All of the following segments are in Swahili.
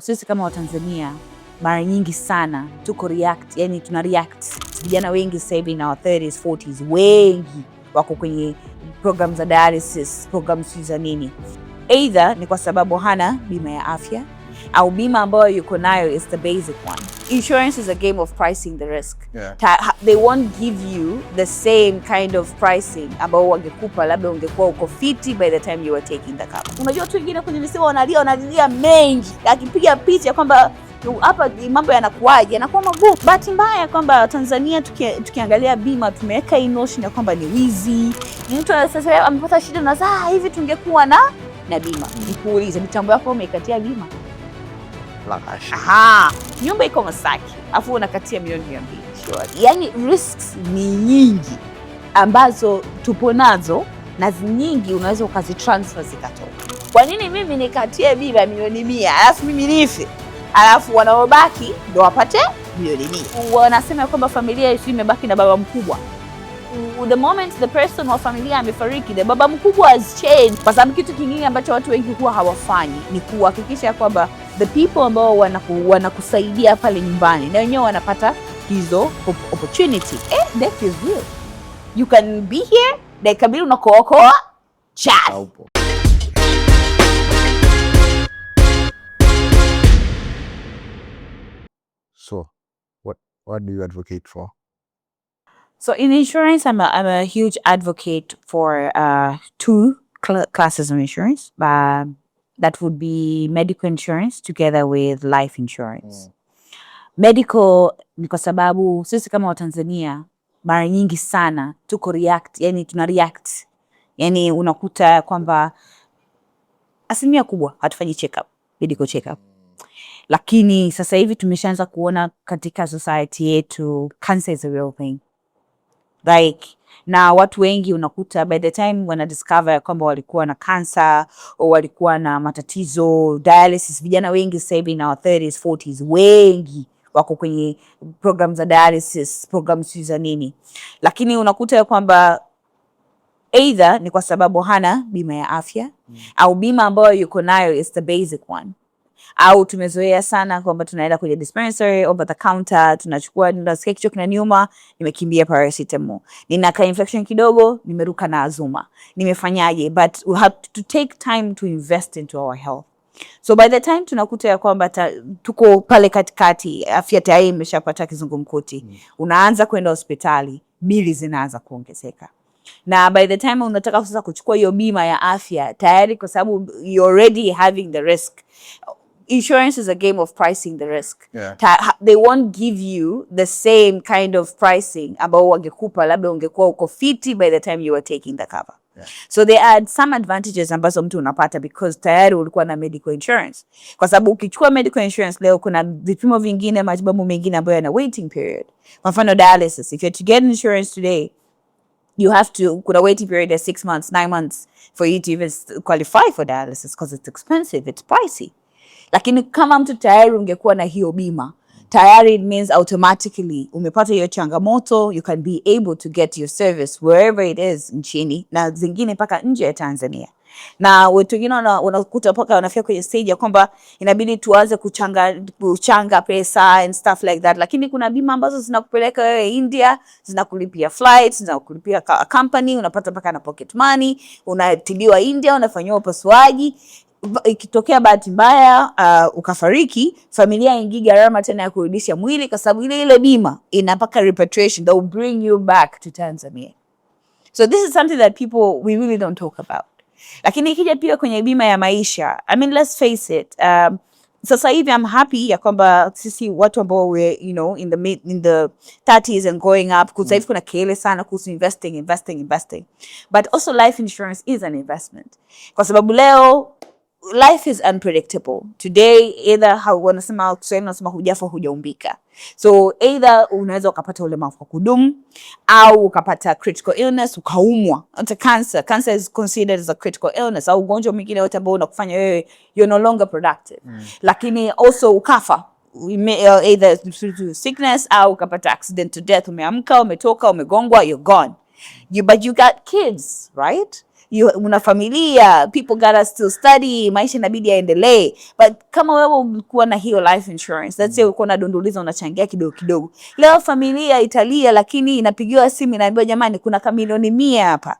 Sisi kama Watanzania mara nyingi sana tuko react, yani tuna react. Vijana wengi sasa hivi na 30s 40s wengi wako kwenye program za dialysis, programs za nini. Either ni kwa sababu hana bima ya afya au bima ambayo yuko nayo is the basic one. Insurance is a game of pricing the risk. Yeah. They won't give you the same kind of pricing ambao wangekupa labda ungekuwa uko fiti by the time you were taking the cover. Unajua watu wengine kwenye misemo wanalia mengi, akipiga picha kwamba hapa mambo yanakuaje, yanakuwa magumu. Bahati mbaya kwamba Tanzania tukiangalia bima tumeweka hii notion ya kwamba ni wizi. Mtu sasa amepata shida na hivi tungekuwa na bima. Nikuulize, mitambo yako umeikatia bima? Aha, nyumba iko Masaki, afu unakatia milioni 200. Sure. Yani risks ni nyingi ambazo tupo nazo na nyingi unaweza ukazitransfer zikatoka. Kwa nini mimi nikatie bima milioni 100 alafu mimi nife? Alafu wanaobaki ndio wapate milioni 100. Wanasema kwamba familia yetu imebaki na baba mkubwa. The moment the person wa familia amefariki, the baba mkubwa has changed. Kwa sababu kitu kingine ambacho watu wengi huwa hawafanyi ni kuhakikisha kwamba the people ambao wanakusaidia pale nyumbani na wenyewe wanapata hizo opportunity. Death is real. You can be here, dakika mbili unakookoa chat. So, what do you advocate for? So in insurance, I'm a huge advocate for two classes of insurance. That would be medical insurance together with life insurance. Medical ni kwa sababu sisi kama Watanzania mara nyingi sana tuko react, yani tuna react. Yani unakuta kwamba asilimia kubwa hatufanyi medical check up. Lakini sasa hivi tumeshaanza kuona katika society yetu cancer is a real thing. Like, na watu wengi unakuta by the time wana discover kwamba walikuwa na cancer au walikuwa na matatizo dialysis, vijana wengi sasa hivi na 30s 40s wengi wako kwenye programs za dialysis, programs za nini. Lakini unakuta kwamba either ni kwa sababu hana bima ya afya au bima ambayo yuko nayo is the basic one. Au tumezoea sana kwamba tunaenda kwenye dispensary over the counter, tunachukua nasikia kichwa kinaniuma, nimekimbia paracetamol. Nina ka infection kidogo, nimeruka na Azuma. Nimefanyaje? But we have to take time to invest into our health. So by the time tunakuta ya kwamba tuko pale katikati, afya tayari imeshapata kizungumkuti, unaanza kwenda hospitali, bili zinaanza kuongezeka. Na by the time unataka sasa kuchukua hiyo bima ya afya, tayari kwa sababu you're already having the risk. Insurance is a game of pricing the risk. Yeah. They won't give you the same kind of pricing ambao wangekupa labda ungekuwa uko fiti by the time you were taking the cover. Yeah. So there are some advantages ambazo mtu unapata because tayari ulikuwa na medical insurance. Kwa sababu ukichukua medical insurance leo kuna vipimo vingine, matibabu mengine ambayo yana waiting period. Kwa mfano dialysis, if you're to get insurance today, you have to, kuna waiting period of 6 months, 9 months for you to even qualify for dialysis because it's expensive, it's pricey. Lakini kama mtu tayari ungekuwa na hiyo bima, tayari it means automatically umepata hiyo changamoto, you can be able to get your service wherever it is nchini na zingine paka nje ya Tanzania. Na watu wengine wanakuta paka wanafika kwenye stage ya kwamba inabidi tuanze kuchanga pesa and stuff like that. Lakini kuna bima ambazo zinakupeleka wewe India, zinakulipia flights, zinakulipia company, unapata paka na pocket money, unatibiwa India, unafanywa upasuaji. Ikitokea bahati mbaya ukafariki, familia ingi gharama tena ya kurudisha mwili kwa sababu ile bima inapaka repatriation that will bring you back to Tanzania. So this is something that people we really don't talk about. Lakini ikija pia kwenye bima ya maisha, I mean let's face it, sasa hivi I'm happy ya kwamba sisi watu ambao we in the 30s and going up kwa sababu kuna kelele sana kuhusu investing. But also life insurance is an investment. Kwa sababu leo life is unpredictable. Today either wanasema hujafa hujaumbika. So either unaweza ukapata ulemavu wa kudumu au ukapata critical illness ukaumwa. Hata cancer is considered as a critical illness au ugonjwa mwingine wote ambao unakufanya wewe you're no longer productive. Lakini also ukafa either through sickness au ukapata accident to death, umeamka, umetoka, umegongwa, you're gone. But you got kids, right? una familia, people gotta still study, maisha inabidi yaendelee. But kama wewe ulikuwa na hiyo life insurance, let's say ulikuwa unadunduliza unachangia kidogo kidogo, leo familia italia, lakini inapigiwa simu inaambiwa jamani kuna kamilioni 100 hapa,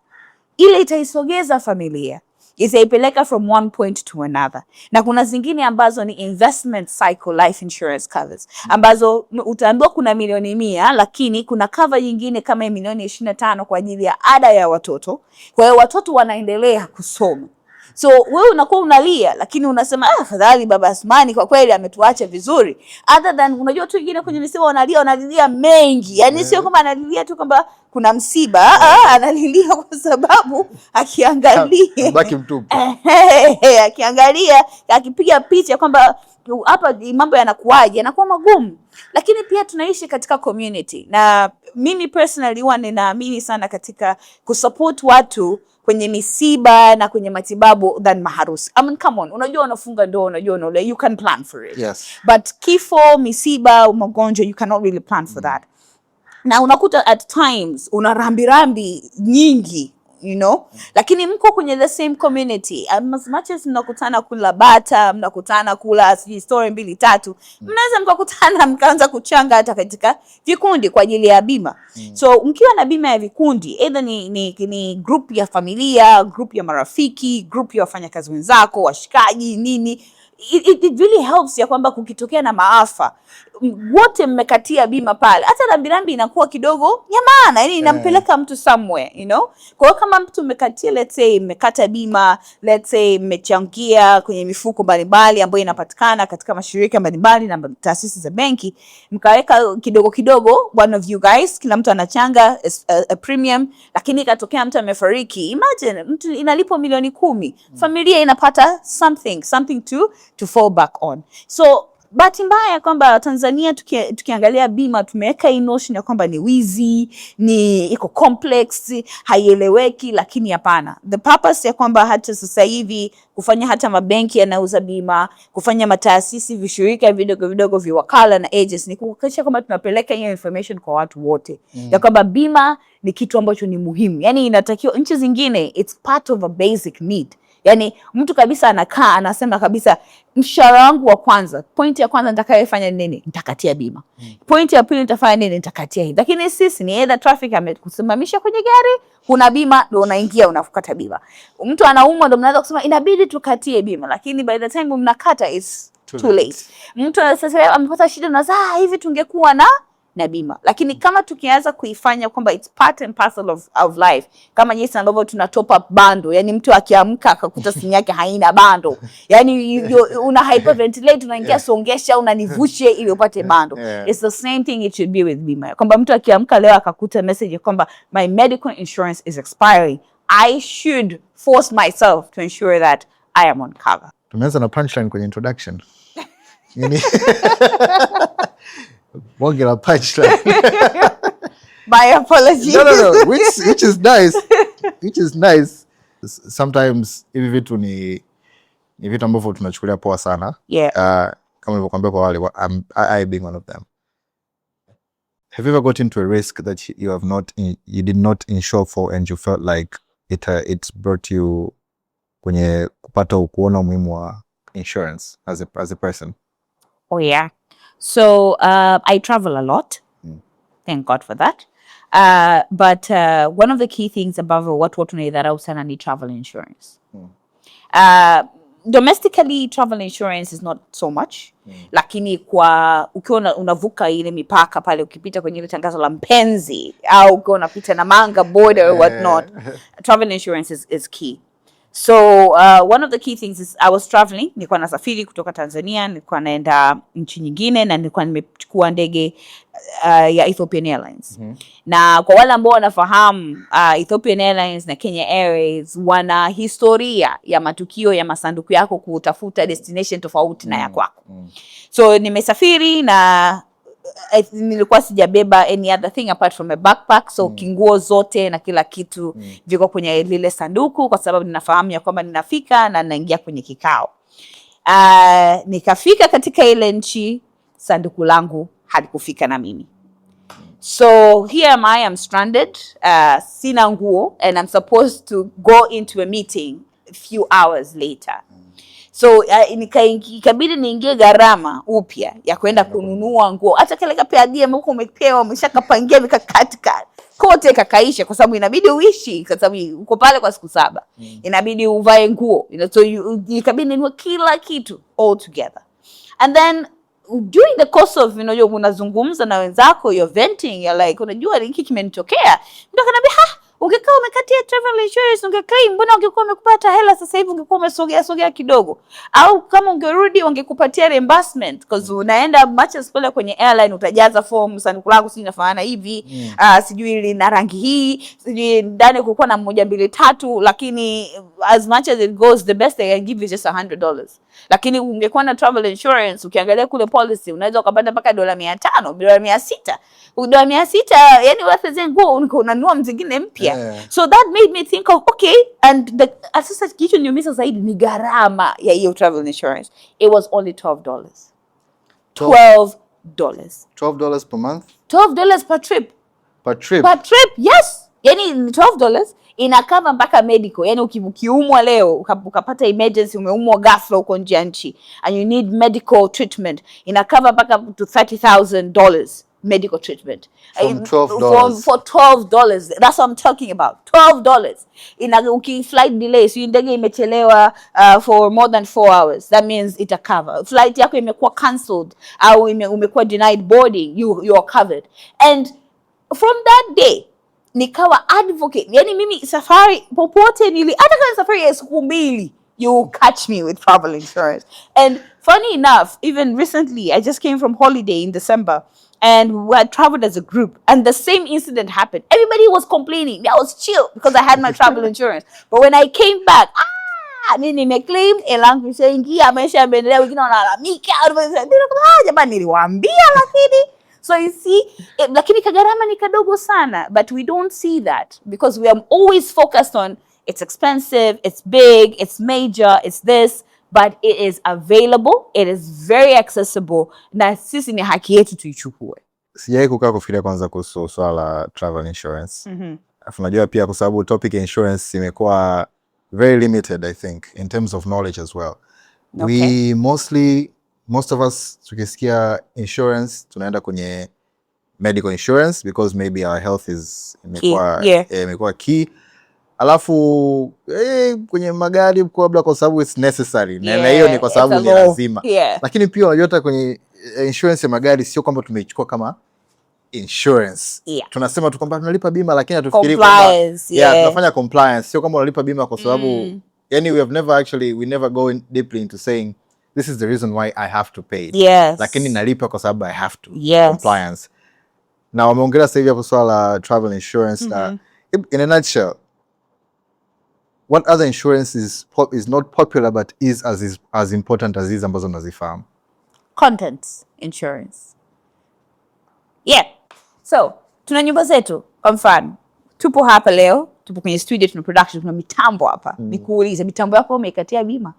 ile itaisogeza familia, itaipeleka from one point to another. Na kuna zingine ambazo ni investment cycle life insurance covers, ambazo utaambiwa kuna milioni 100, lakini kuna cover nyingine kama milioni 25 kwa ajili ya ada ya watoto. Kwa hiyo watoto wanaendelea kusoma. So wewe unakuwa unalia, lakini unasema afadhali baba Asmani kwa kweli ametuacha vizuri. Other than unajua watu wengine kwenye misiba wanalilia mengi. Yaani sio kama analilia tu kwamba kuna msiba, analilia kwa sababu akiangalia baki mtupu. Akiangalia, akipiga picha kwamba hapa mambo yanakuaje, yanakuwa magumu. Lakini pia tunaishi katika community, na mimi personally huwa ninaamini sana katika kusupport watu kwenye misiba na kwenye matibabu than maharusi. I mean, come on, unajua unafunga ndoa, unajua unaule, you can plan for it. Yes. But kifo, misiba, magonjwa, you cannot really plan for that. Na unakuta at times una rambi nyingi, you know, lakini mko kwenye the same community. As much as mnakutana kula bata, mnakutana kula story 2-3, mnaweza mkakutana mkaanza kuchanga hata katika vikundi kwa ajili ya bima. So mkiwa na bima ya vikundi, either ni group ya familia, group ya marafiki, group ya wafanyakazi wenzako, washikaji, nini, it really helps ya kwamba kukitokea na maafa wote mmekatia bima pale, hata rambirambi inakuwa kidogo ya maana, yani inampeleka mtu somewhere, you know. Kwa hiyo kama mtu mmekatia, let's say mmekata bima, let's say mmechangia kwenye mifuko mbalimbali ambayo inapatikana katika mashirika mbalimbali na taasisi za benki, mkaweka kidogo kidogo, one of you guys, kila mtu anachanga a premium, lakini ikatokea mtu amefariki, imagine mtu inalipwa milioni 10, familia inapata something to fall back on. So bahati mbaya kwamba Tanzania tukiangalia bima tumeweka hii notion ya kwamba ni wizi, ni iko complex, haieleweki, lakini hapana. The purpose ya kwamba hata sasa hivi kufanya hata mabenki yanauza bima, kufanya mataasisi, vishirika vidogo viwakala na agents, ni kuhakikisha kwamba tunapeleka hiyo information kwa watu wote. Ya kwamba bima ni kitu ambacho ni muhimu. Yaani inatakiwa, nchi zingine it's part of a basic need. Yani mtu kabisa anakaa anasema kabisa mshahara wangu wa kwanza, point ya kwanza nitakayofanya nini? Nitakatia bima. Point ya pili nitafanya nini? Nitakatia hii. Lakini sisi ni either traffic amekusimamisha kwenye gari, kuna bima ndio unaingia unafukata bima. Mtu anaumwa ndio mnaanza kusema inabidi tukatie bima, lakini by the time mnakata is too late. Mtu sasa amepata shida na hivi tungekuwa na bima. Lakini kama tukianza kuifanya kwamba it's part and parcel of life, kama jinsi ambavyo tuna top up bando, yani mtu akiamka akakuta simu yake haina bando, yani una hyperventilate, unaingia songesha, unanivushe ili upate bando. It's the same thing it should be with bima. Kwamba mtu akiamka leo akakuta message kwamba my medical insurance is expiring, I should force myself to ensure that I am on cover. Tumeanza na punchline kwenye introduction. Bonge la punchline. My apologies. No. Which is nice. Which is nice. Sometimes hivi vitu ni vitu ambavyo tunachukulia poa sana. Yeah. Kama nilivyokuambia kwa wale, I being one of them. Have you ever got into a risk that you did not insure for and you felt like it's brought you kwenye kupata kuona umuhimu wa insurance as a person? Oh yeah. So I travel a lot. Thank God for that. But one of the key things about what tunaidharau sana ni travel insurance. Domestically, travel insurance is not so much. Lakini ukiwa unavuka ile mipaka pale, ukipita kwenye ile tangazo la Mpenzi au ukiwa unapita Namanga border or whatnot, travel insurance is key. So one of the key things is I was traveling, nilikuwa nasafiri kutoka Tanzania, nilikuwa naenda nchi nyingine, na nilikuwa nimechukua ndege ya Ethiopian Airlines. Na kwa wale ambao wanafahamu Ethiopian Airlines na Kenya Airways wana historia ya matukio ya masanduku yako kutafuta destination tofauti na ya kwako. So nimesafiri na nilikuwa sijabeba any other thing apart from a backpack, so kinguo zote na kila kitu viko kwenye lile sanduku, kwa sababu ninafahamu ya kwamba ninafika na naingia kwenye kikao. Nikafika katika ile nchi, sanduku langu halikufika na mimi. So here am I, I'm stranded, sina nguo, and I'm supposed to go into a meeting a few hours later. So ikabidi niingie gharama upya ya kwenda kununua nguo. Hata kile kapea DM huko umepewa, umeshakapangia mikakati kote kakaisha, kwa sababu inabidi uishi, kwa sababu uko pale kwa siku 7. Inabidi uvae nguo. So ikabidi ninunue kila kitu all together. And then during the course of, unazungumza na wenzako, you're venting, you're like, unajua hiki kimenitokea. Ndio kanambia, ungekaa umekatia travel insurance, ungeclaim, mbona ungekuwa umekupata hela sasa hivi, ungekuwa umesogea kidogo. Au kama ungerudi ungekupatia reimbursement, because unaenda matches pale kwenye airline, utajaza form, sanduku lako si inafanana hivi, sijui lina rangi hii, sijui ndani kulikuwa na 1, 2, 3, lakini as much as it goes, the best they can give is just $100. Lakini ungekuwa na travel insurance, ukiangalia kule policy, unaweza ukapata mpaka $500, $600. $600, yani wewe nguo unanunua mzingine mpya. So that made me think of, okay, and sasa kitu niumiza zaidi ni gharama ya hiyo travel insurance. It was only $12. $12 per month? $12 per trip. Per trip? Per trip, yes. Yani $12 inakava mpaka medical. Yani ukiumwa leo, ukapata emergency, umeumwa ghafla uko nje ya nchi, and you need medical treatment, inakava mpaka to $30,000 medical treatment. From $12. For $12. That's what I'm talking about. $12. Flight delay, so ndege imechelewa for more than 4 hours, that means ita cover. Flight yako imekuwa cancelled au umekuwa denied boarding, you are covered. And from that day nikawa advocate. Yani mimi safari popote hata kama safari ya siku 2, you catch me with travel insurance. And funny enough, even recently I just came from holiday in December, and we had traveled as a group, and the same incident happened. Everybody was complaining. I was chill because I had my travel insurance. But when I came back, mimi nimeclaim, elangu ishaingia, maisha yameendelea, wengine wanalalamika, jamani niliwaambia lakini. So you see, lakini kagharama ni kadogo sana, but we don't see that because we are always focused on it's expensive, it's big, it's major, it's this, but it is available, it is very accessible, na sisi ni haki yetu tuichukue. Sijai kukaa kufikiria kwanza kuhusu swala travel insurance. Unajua pia kwa sababu topic insurance imekuwa very limited, I think, in terms of knowledge as well. Okay. Most of us tukisikia insurance tunaenda kwenye medical insurance because maybe our health is imekuwa key. Alafu kwenye magari kwa sababu it's necessary. Na hiyo ni kwa sababu ni lazima. Lakini pia unajua hata kwenye insurance ya magari sio kwamba tumeichukua kama insurance. Tunasema tu kwamba tunalipa bima, lakini hatufikiri kwamba tunafanya compliance. Sio kama unalipa bima kwa sababu yani we never go deeply into saying this is the reason why I have to pay it. Lakini nalipa kwa sababu I have to. Compliance. Na wameongelea sasa hivi hapo swala travel insurance. In a nutshell, what other insurance is not popular but is as important as these ambazo nazifahamu? Contents insurance. So, tuna nyumba zetu, kwa mfano. Tupo hapa leo, tupo kwenye studio, tuna production, tuna mitambo hapa. Nikuulize, mitambo yako umeikatia bima?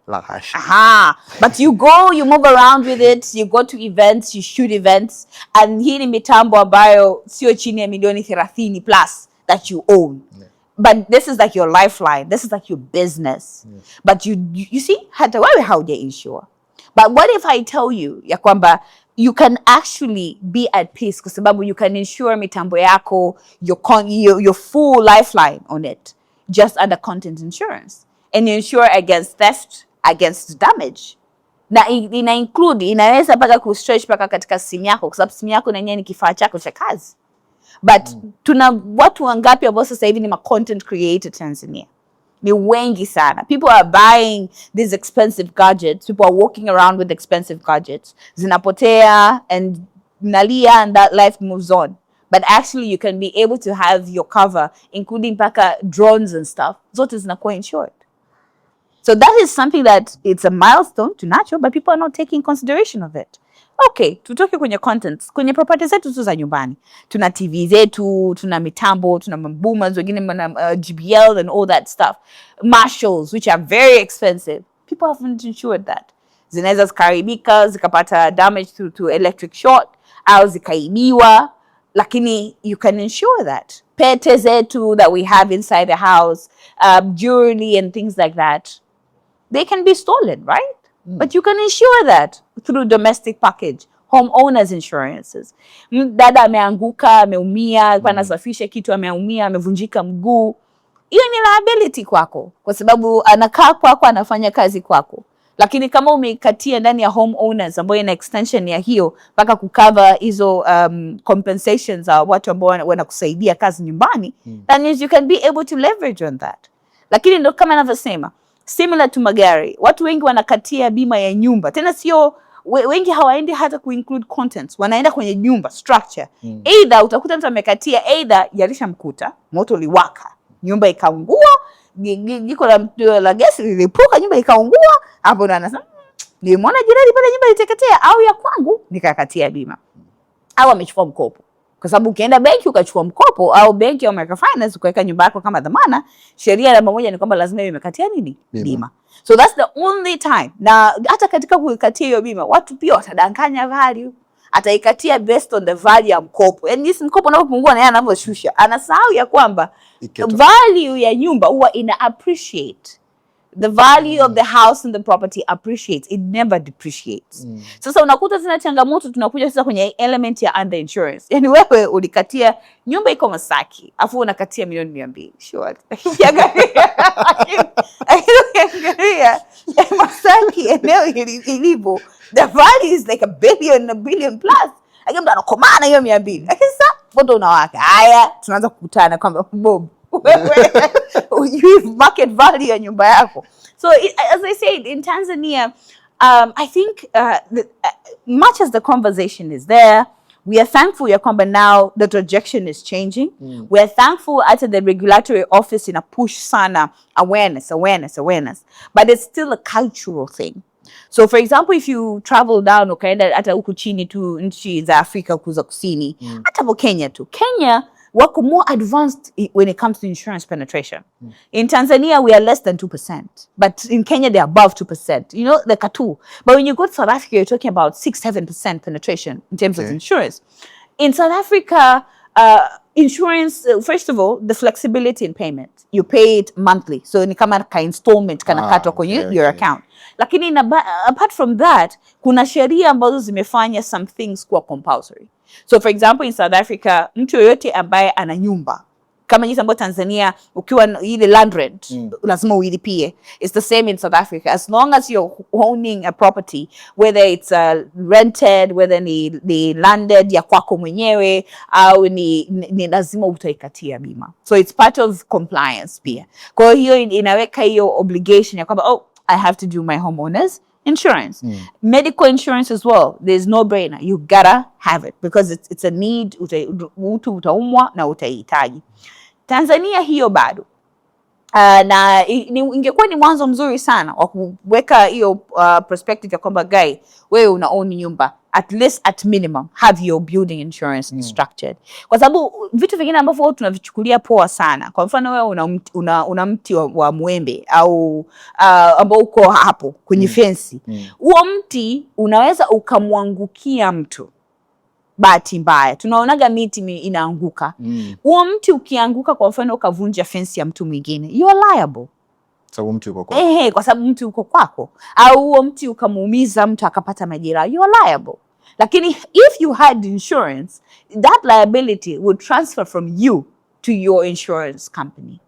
La hasha. But you move around with it, you go to events, you shoot events, and hii ni mitambo ambayo sio chini ya milioni 30 plus that you own. But this is like your lifeline. This is like your business. But you see, hata wewe hauja insure. But what if I tell you ya kwamba you can actually be at peace kwa sababu you can insure mitambo yako, your full lifeline on it, just under content insurance. And you insure against theft, against damage. Na inaweza paka kustretch paka katika simu yako kwa sababu simu yako na yenyewe ni kifaa chako cha kazi. But tuna watu wangapi ambao sasa hivi ni content creator Tanzania? Ni wengi sana. People are buying these expensive gadgets. People are walking around with expensive gadgets. Zinapotea and nalia, and that life moves on. But actually you can be able to have your cover, including paka drones and stuff. Zote zinakuwa insured. So that is something that it's a milestone to natural, but people are not taking consideration of it. Okay, tutoke kwenye contents. Kwenye property zetu tu za nyumbani. Tuna TV zetu, tuna mitambo, tuna boomers, wengine GBL and all that stuff. Marshalls, which are very expensive. People haven't insured that. Zinaweza zikaribika, zikapata damage to electric short, au zikaibiwa, lakini you can ensure that pete zetu that we have inside the house, jewelry and things like that, they can be stolen, right? But you can insure that through domestic package, homeowners insurances. Dada ameanguka, ameumia, anasafisha kitu, ameumia, amevunjika mguu, hiyo ni liability kwako, kwa sababu anakaa kwako, anafanya kazi kwako. Lakini kama umeikatia ndani ya homeowners ambayo ina extension ya hiyo mpaka kucover hizo compensations za watu ambao wanakusaidia kazi nyumbani, that means you can be able to leverage on that. Lakini ndo kama ninavyosema, similar to magari, watu wengi wanakatia bima ya nyumba. Tena sio wengi hawaendi hata kuinclude contents, wanaenda kwenye nyumba structure. Either utakuta mtu amekatia, either yalishamkuta, moto liwaka, nyumba ikaungua, jiko la gesi lilipuka, nyumba ikaungua, hapo ndo anasema nimeona jirani pale nyumba iliteketea, au ya kwangu nikakatia bima. Au amechukua mkopo. Kwa sababu ukienda benki ukachukua mkopo au benki au microfinance ukaweka nyumba yako kama dhamana, sheria namba moja ni kwamba lazima iwe imekatia nini? Bima. So that's the only time. Na hata katika kuikatia hiyo bima, watu pia watadanganya value. Ataikatia based on the value ya mkopo. Yaani jinsi mkopo unapopungua na yeye anavyoshusha, anasahau ya kwamba value ya nyumba huwa ina appreciate. The value of the house and the property appreciates. It never depreciates. Sasa unakuta zina changamoto, tunakuja sasa kwenye element ya under insurance. Yaani wewe ulikatia nyumba iko Masaki, afu unakatia $200,000. Sure. Angalia Masaki eneo ilivyo, the value is like $1 billion plus. Lakini mtu anakomana hiyo 200. Lakini sasa moto unawaka. Haya, tunaanza kukutana kwamba Bob, you market value ya nyumba yako. So as I said, in Tanzania, I think much as the conversation is there, we are thankful ya kwamba now the trajectory is changing. We are thankful at the regulatory office in a push sana awareness. But it's still a cultural thing. So for example, if you travel down ukaenda hata huku chini tu nchi za Afrika kuza kusini, hata po Kenya tu. Kenya wako more advanced when it comes to insurance penetration. In Tanzania, we are less than 2%. But in Kenya, they're above 2%. You know, the katu. But when you go to South Africa, you're talking about 6-7% penetration in terms of insurance. In South Africa, insurance, first of all, the flexibility in payment. You pay it monthly. So ni kama ka installment kana katwa kwenye your account. Lakini apart from that, kuna sheria ambazo zimefanya some things kuwa compulsory. So for example, in South Africa, mtu yoyote ambaye ana nyumba, kama jinsi ambayo Tanzania ukiwa ile land rent lazima uilipie, it's the same in South Africa. As long as you're owning a property, whether it's rented, whether ni landed ya kwako mwenyewe au ni lazima utaikatia bima. So it's part of compliance pia. Kwa hiyo inaweka hiyo obligation ya kwamba I have to do my homeowners insurance. Medical insurance as well. There's no brainer. You gotta have it because it's a need. Mtu utaumwa na utahitaji. Tanzania hiyo bado. Na ingekuwa ni mwanzo mzuri sana wa kuweka hiyo perspective ya kwamba guy, wewe una own nyumba, at least at minimum have your building insurance structured. Kwa sababu vitu vingine ambavyo tunavichukulia poa sana. Kwa mfano wewe una mti wa mwembe au ambao uko hapo kwenye fence. Huo mti unaweza ukamwangukia mtu. Bahati mbaya. Tunaonaga miti inaanguka. Huo mti ukianguka kwa mfano ukavunja fence ya mtu mwingine, you are liable. Sababu mti uko kwako. Kwa sababu mti uko kwako. Au huo mti ukamuumiza mtu akapata majeraha, you are liable. Lakini if you had insurance, that liability would transfer from you to your insurance company.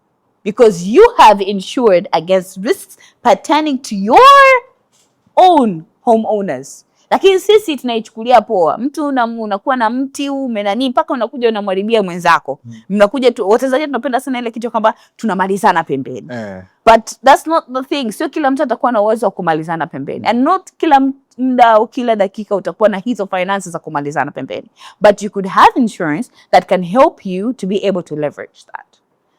Because you have insured against risks pertaining to your own homeowners. Lakini sisi tunaichukulia poa. Mtu unakuwa na mti umenani mpaka unakuja unamharibia mwenzako. Mnakuja tu Watanzania tunapenda sana ile kitu kwamba tunamalizana pembeni. But that's not the thing. Sio kila mtu atakuwa na uwezo wa kumalizana pembeni. And not kila muda au kila dakika utakuwa na hizo finances za kumalizana pembeni. But you could have insurance that can help you to be able to leverage that.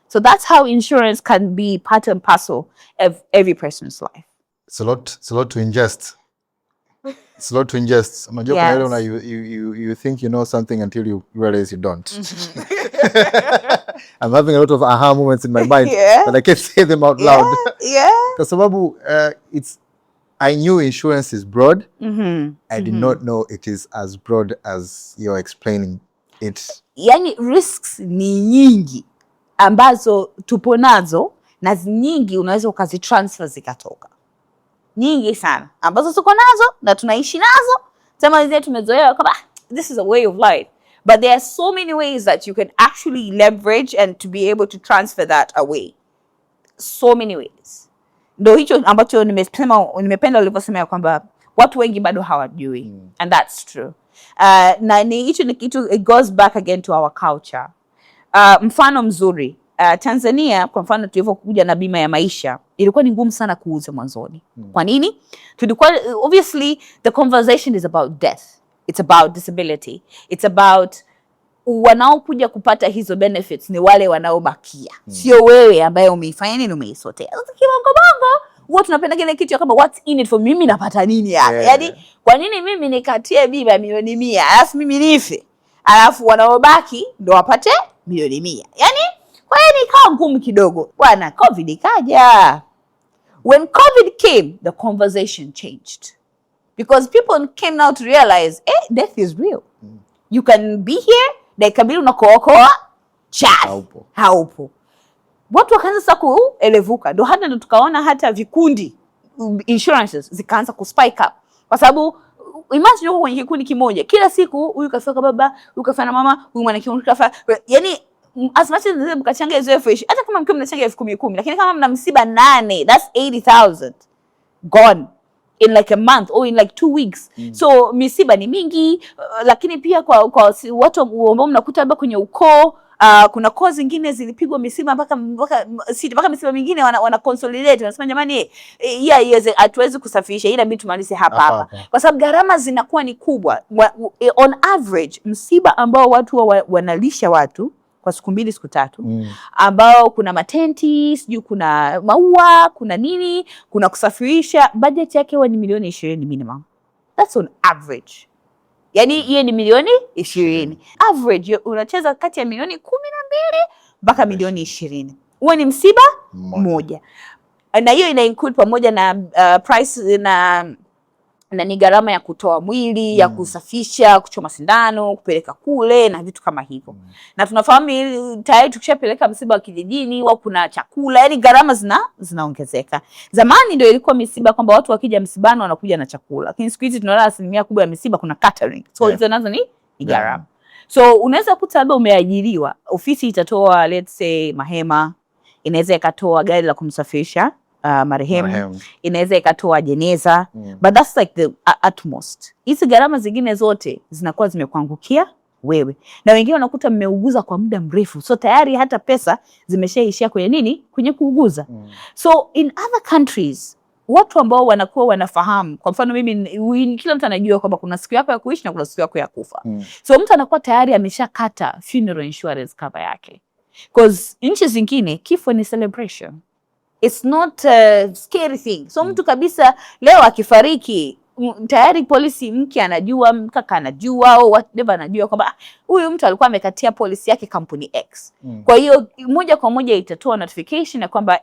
So that's how insurance can be part and parcel of every person's life. It's a lot to ingest. It's a lot to ingest. You think you know something until you realize you don't. I'm having a lot of aha moments in my mind, but I can't say them out loud. Yeah. Kwa sababu I knew insurance is broad. Mhm. I did not know it is as broad as you're explaining it. Yani risks ni nyingi ambazo tupo nazo na nyingi unaweza ukazitransfer zikatoka. Nyingi sana ambazo tuko nazo na tunaishi nazo. Sema zile tumezoea kama this is a way of life. But there are so many ways that you can actually leverage and to be able to transfer that away. So many ways. Ndio hicho ambacho nimependa ulivyosema kwamba watu wengi bado hawajui. And that's true. Na ni hicho ni kitu, it goes back again to our culture. Mfano mzuri, Tanzania kwa mfano tulivyokuja na bima ya maisha ilikuwa ni ngumu sana kuuza mwanzoni. Kwa nini? Tulikuwa obviously the conversation is about death. It's about disability. It's about wanaokuja kupata hizo benefits ni wale wanaobakia. Sio wewe ambaye umeifanya nini, umeisotea. Sasa kibongo huwa tunapenda kile kitu kama what's in it for, mimi napata nini hapa? Yaani kwa nini mimi nikatie bima milioni 100 alafu mimi nife? Alafu wanaobaki ndio wapate milioni 100. Yaani kwa hiyo ikawa ngumu kidogo. Bwana COVID ikaja. When COVID came, the conversation changed. Because people came now to realize, death is real. You can be here, dakika 2 unakookoa, haupo. Watu wakaanza sasa kuelevuka. Ndio hata tukaona hata vikundi insurances zikaanza kuspike up. Kwa sababu imagine uko kwenye kikundi kimoja, kila siku huyu kafika baba, huyu kafana mama, huyu mwanamke kafa. Yaani as much as mkachanga hizo elfu, hata kama mkiwa mnachanga 10,000, lakini kama mna msiba 8, that's 80,000 gone in like a month or in like 2 weeks. So misiba ni mingi, lakini pia kwa watu ambao mnakuta labda kwenye ukoo, kuna koo zingine zilipigwa misiba mpaka misiba mingine wana consolidate, wanasema jamani hatuwezi kusafirisha ila mimi tumalize hapa. Kwa sababu gharama zinakuwa ni kubwa. On average msiba ambao watu wanalisha watu kwa siku 2 siku 3, ambao kuna matenti, sijui kuna maua, kuna nini, kuna kusafirisha, budget yake huwa ni milioni 20 minimum. That's on average. Yani hiyo ni milioni 20. Average unacheza kati ya milioni 12 mpaka milioni 20. Huo ni msiba mmoja. Na hiyo ina include pamoja na price na ni gharama ya kutoa mwili, ya kusafisha, kuchoma sindano, kupeleka kule na vitu kama hivyo. Na tunafahamu tayari tukishapeleka msiba wa kijijini au kuna chakula, yani gharama zinaongezeka. Zamani ndio ilikuwa misiba kwamba watu wakija msibani wanakuja na chakula. Lakini siku hizi tunaona asilimia kubwa ya misiba kuna catering. So hizo nazo ni gharama. So unaweza kuta labda umeajiriwa, ofisi itatoa let's say mahema, inaweza ikatoa gari la kumsafirisha marehemu, inaweza ikatoa jeneza, but that's like the utmost. Hizi gharama zingine zote zinakuwa zimekuangukia wewe, na wengine wanakuta mmeuguza kwa muda mrefu, so tayari hata pesa zimeshaishia kwenye nini, kwenye kuuguza. So in other countries watu ambao wanakuwa wanafahamu, kwa mfano mimi, kila mtu anajua kwamba kuna siku yako ya kuishi na kuna siku yako ya kufa. So mtu anakuwa tayari ameshakata funeral insurance cover yake, because nchi zingine kifo ni celebration. It's not a scary thing. So mtu kabisa leo akifariki tayari polisi mke anajua, mkaka anajua, au whatever anajua kwamba huyu mtu alikuwa amekatia polisi yake kampuni X. Kwa hiyo moja kwa moja itatoa notification ya kwamba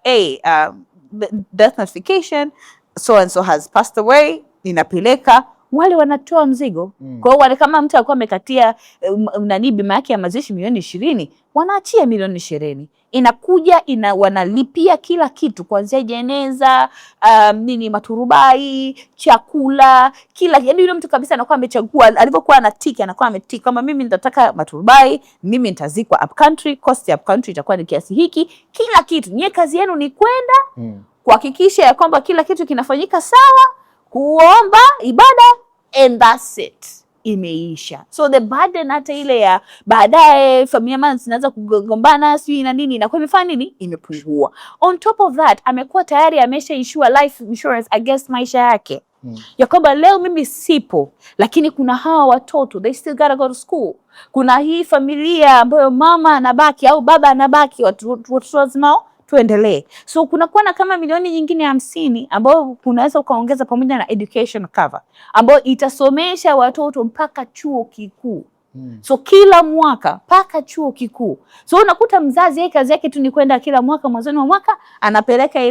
death notification, so and so has passed away, ninapeleka. Wale wanatoa mzigo. Kwa hiyo kama mtu alikuwa amekatia bima yake ya mazishi milioni 20, wanaachia milioni 20. Inakuja wanalipia kila kitu kuanzia jeneza, maturubai, chakula, kila. Yaani yule mtu kabisa anakuwa amechagua, alivyokuwa anatiki anakuwa ametiki kama mimi nitataka maturubai, mimi nitazikwa up country, cost ya up country itakuwa ni kiasi hiki, kila kitu. Nyie kazi yenu ni kwenda kuhakikisha ya kwamba kila kitu kinafanyika sawa, kuomba ibada, and that's it. Imeisha. So the burden hata ile ya baadaye familia mama zinaanza kugombana sijui na nini, na kwa imefanya nini, imepungua. On top of that, amekuwa tayari amesha insure life insurance against maisha yake. Ya kwamba leo mimi sipo, lakini kuna hawa watoto, they still gotta go to school. Kuna hii familia ambayo mama anabaki au baba anabaki, watu lazima tuendelee. So kuna kuwa na kama milioni nyingine 50 ambao kunaweza ukaongeza pamoja na education cover, ambao itasomesha watoto mpaka chuo kikuu. So kila mwaka mpaka chuo kikuu. So unakuta mzazi yeye kazi yake tu ni kwenda kila mwaka mwanzoni wa mwaka anapeleka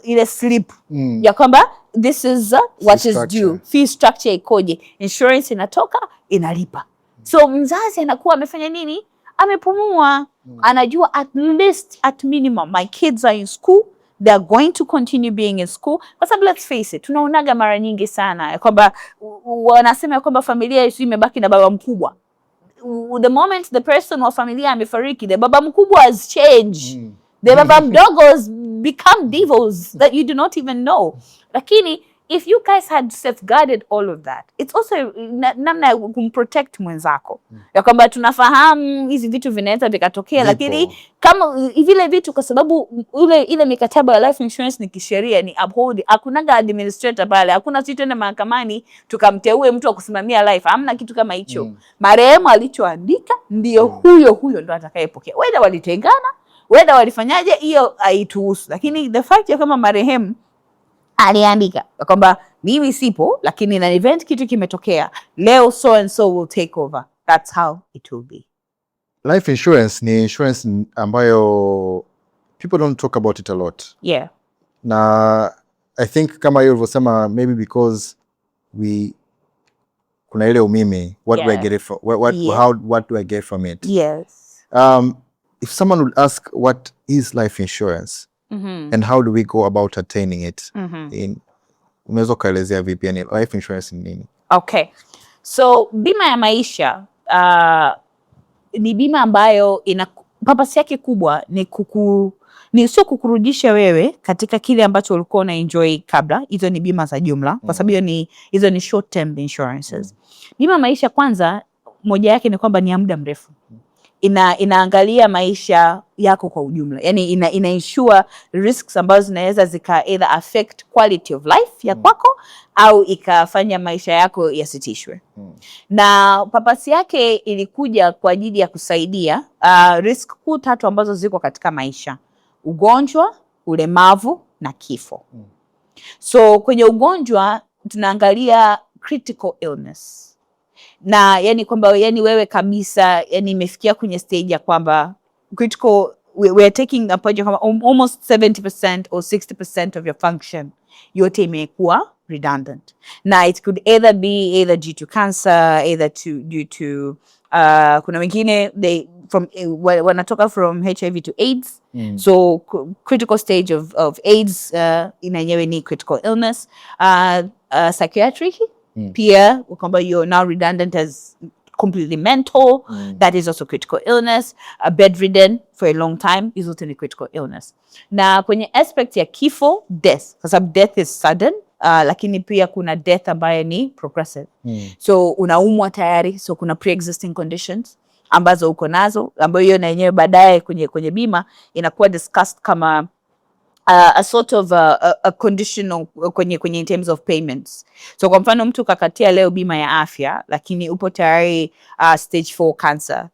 ile slip ya kwamba this is what is due, fee structure ikoje, insurance inatoka inalipa. So mzazi anakuwa amefanya nini? Amepumua. Anajua at least at minimum my kids are in school, they are going to continue being in school. Kwa sababu let's face it, tunaonaga mara nyingi sana kwamba wanasema kwamba familia yetu imebaki na baba mkubwa. The moment the person wa familia amefariki, the baba mkubwa has changed. The baba mdogo has become devils that you do not even know. Lakini if you guys had safeguarded all of that, it's also namna ya kumprotect mwenzako. Ya kwamba tunafahamu hizi vitu vinaweza vikatokea, lakini kama vile vitu, kwa sababu ile mikataba ya life insurance ni kisheria, ni uphold. Hakunaga administrator pale, hakuna sisi twende mahakamani tukamteue mtu wa kusimamia life, hamna kitu kama hicho. Marehemu alichoandika ndio huyo ndo atakayepokea. Whether walitengana, whether walifanyaje, hiyo haituhusu. Lakini the fact ya kama marehemu aliandika kwamba mimi sipo, lakini na event kitu kimetokea leo, so and so will take over, that's how it will be. Life insurance ni insurance ambayo people don't talk about it a lot. Yeah. Na I think kama hiyo ulivyosema, maybe because kuna ile umimi, what do I get from what do I get from it? Yes. If someone would ask what is life insurance and how do we go about attaining it, unaweza kuelezea vipi yani life insurance ni nini? Okay. So bima ya maisha ni bima ambayo ina purpose yake kubwa ni sio kukurudisha wewe katika kile ambacho ulikuwa una enjoy kabla. Hizo ni bima za jumla, kwa sababu hizo ni short term insurances. Bima maisha kwanza, moja yake ni kwamba ni ya muda mrefu. Inaangalia maisha yako kwa ujumla. Yani ina insure risks ambazo zinaweza zika either affect quality of life ya kwako au ikafanya maisha yako yasitishwe. Na papasi yake ilikuja kwa ajili ya kusaidia risk kuu 3 ambazo ziko katika maisha: ugonjwa, ulemavu na kifo. So kwenye ugonjwa tunaangalia critical illness. Na yani kwamba yani wewe kabisa yani imefikia kwenye stage ya kwamba critical, we are taking a point kama almost 70% or 60% of your function yote imekuwa redundant. Na it could either be due to cancer, either due to kuna wengine wanatoka from HIV to AIDS. So critical stage of AIDS inanyewe ni critical illness. Psychiatric pia kwamba you're now redundant as completely mental, that is also critical illness. Bedridden for a long time is also a critical illness. Na kwenye aspect ya kifo, death, kwa sababu death is sudden, lakini pia kuna death ambayo ni progressive. So unaumwa tayari, so kuna pre-existing conditions ambazo uko nazo, ambayo hiyo na yenyewe baadaye kwenye bima inakuwa discussed kama a sort of a conditional kwenye in terms of payments. So kwa mfano mtu kakatia leo bima ya afya, lakini upo tayari stage 4 cancer,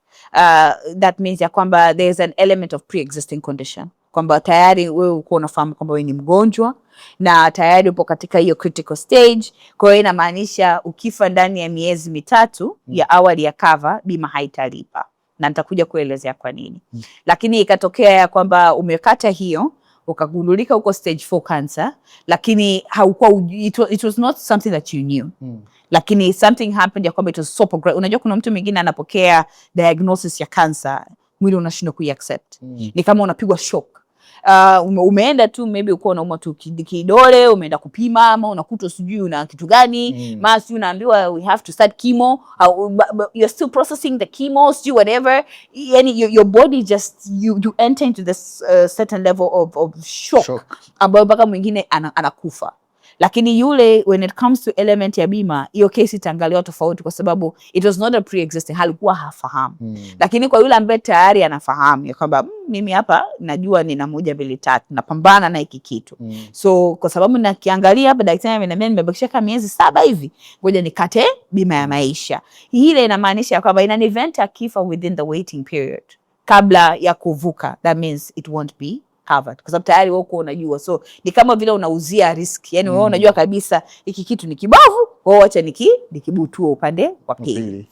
that means ya kwamba there is an element of pre-existing condition, kwamba tayari wewe uko unafahamu kwamba wewe ni mgonjwa na tayari upo katika hiyo critical stage. Kwa hiyo inamaanisha ukifa ndani ya miezi 3 ya awali ya cover, bima haitalipa, na nitakuja kuelezea kwa nini. Lakini ikatokea ya kwamba umekata hiyo, ukagundulika uko stage 4 cancer, lakini haukuwa it was not something that you knew. Lakini something happened ya kwamba it was so progressive. Unajua kuna mtu mwingine anapokea diagnosis ya cancer, mwili unashindwa kuiaccept. Ni kama unapigwa shock. Umeenda tu maybe uko unauma tu kidole, umeenda kupima ama unakutwa sijui una kitu gani, masi unaambiwa we have to start chemo, you're still processing the chemo, sijui whatever. Yani your body just you enter into this certain level of shock ambayo mpaka mwingine anakufa. Lakini yule, when it comes to element ya bima, hiyo kesi itaangaliwa tofauti, kwa sababu it was not a pre-existing, halikuwa hafahamu. Lakini kwa yule ambaye tayari anafahamu ya kwamba mimi hapa najua nina 1 2 3 napambana na hiki kitu. So kwa sababu nakiangalia hapa daktari ameniambia nimebakisha kama miezi 7 hivi, ngoja nikate bima ya maisha. Ile inamaanisha kwamba in an event akifa within the waiting period, kabla ya kuvuka, that means it won't be covered, kwa sababu tayari wewe uko unajua. So ni kama vile unauzia risk, yani wewe unajua kabisa hiki kitu ni kibovu, wewe acha nikibutue upande wa pili.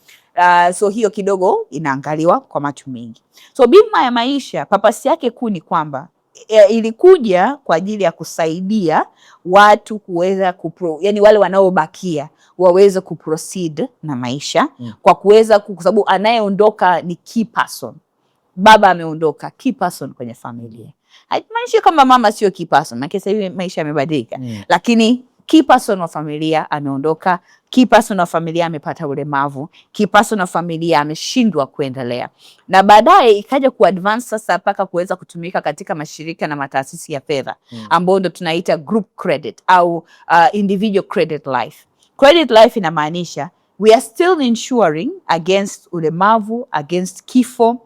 So hiyo kidogo inaangaliwa kwa macho mengi. So bima ya maisha purpose yake kuu ni kwamba ilikuja kwa ajili ya kusaidia watu kuweza yani wale wanaobakia waweze kuproceed na maisha kwa kuweza, kwa sababu anayeondoka ni key person. Baba ameondoka, key person kwenye familia. Haimaanishi kama mama sio key person, maana sasa hivi maisha yamebadilika. Lakini key person wa familia ameondoka, key person wa familia amepata ulemavu, key person wa familia ameshindwa kuendelea. Na baadaye ikaja kuadvance sasa mpaka kuweza kutumika katika mashirika na mataasisi ya fedha ambao ndo tunaita group credit au individual credit life. Credit life inamaanisha we are still insuring against ulemavu, against kifo,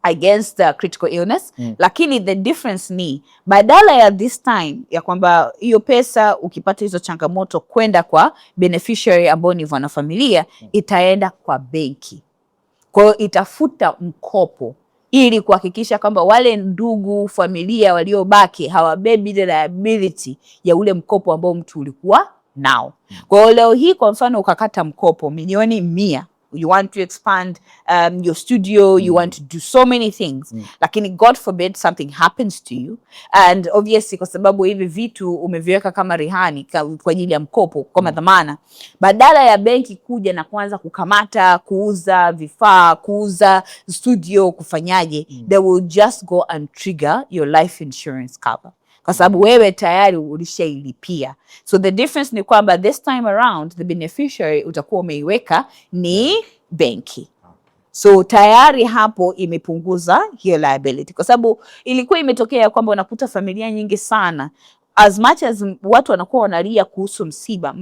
against critical illness. Lakini the difference ni badala ya this time ya kwamba hiyo pesa ukipata hizo changamoto kwenda kwa beneficiary ambao ni wanafamilia, itaenda kwa benki. Kwa hiyo itafuta mkopo ili kuhakikisha kwamba wale ndugu familia waliobaki hawabebi ile liability ya ule mkopo ambao mtu ulikuwa nao. Kwa hiyo leo hii kwa mfano ukakata mkopo milioni 100, you want to expand your studio, you want to do so many things. Lakini God forbid something happens to you. And obviously kwa sababu hivi vitu umeviweka kama rehani kwa ajili ya mkopo, kama dhamana, badala ya benki kuja na kuanza kukamata, kuuza vifaa, kuuza studio, kufanyaje, they will just go and trigger your life insurance cover. Kwa sababu wewe tayari ulishailipia. So the difference ni kwamba this time around the beneficiary utakuwa umeiweka ni benki. So tayari hapo imepunguza hiyo liability. Kwa sababu ilikuwa imetokea kwamba unakuta familia nyingi sana, as much as watu wanakuwa wanalia kuhusu msiba,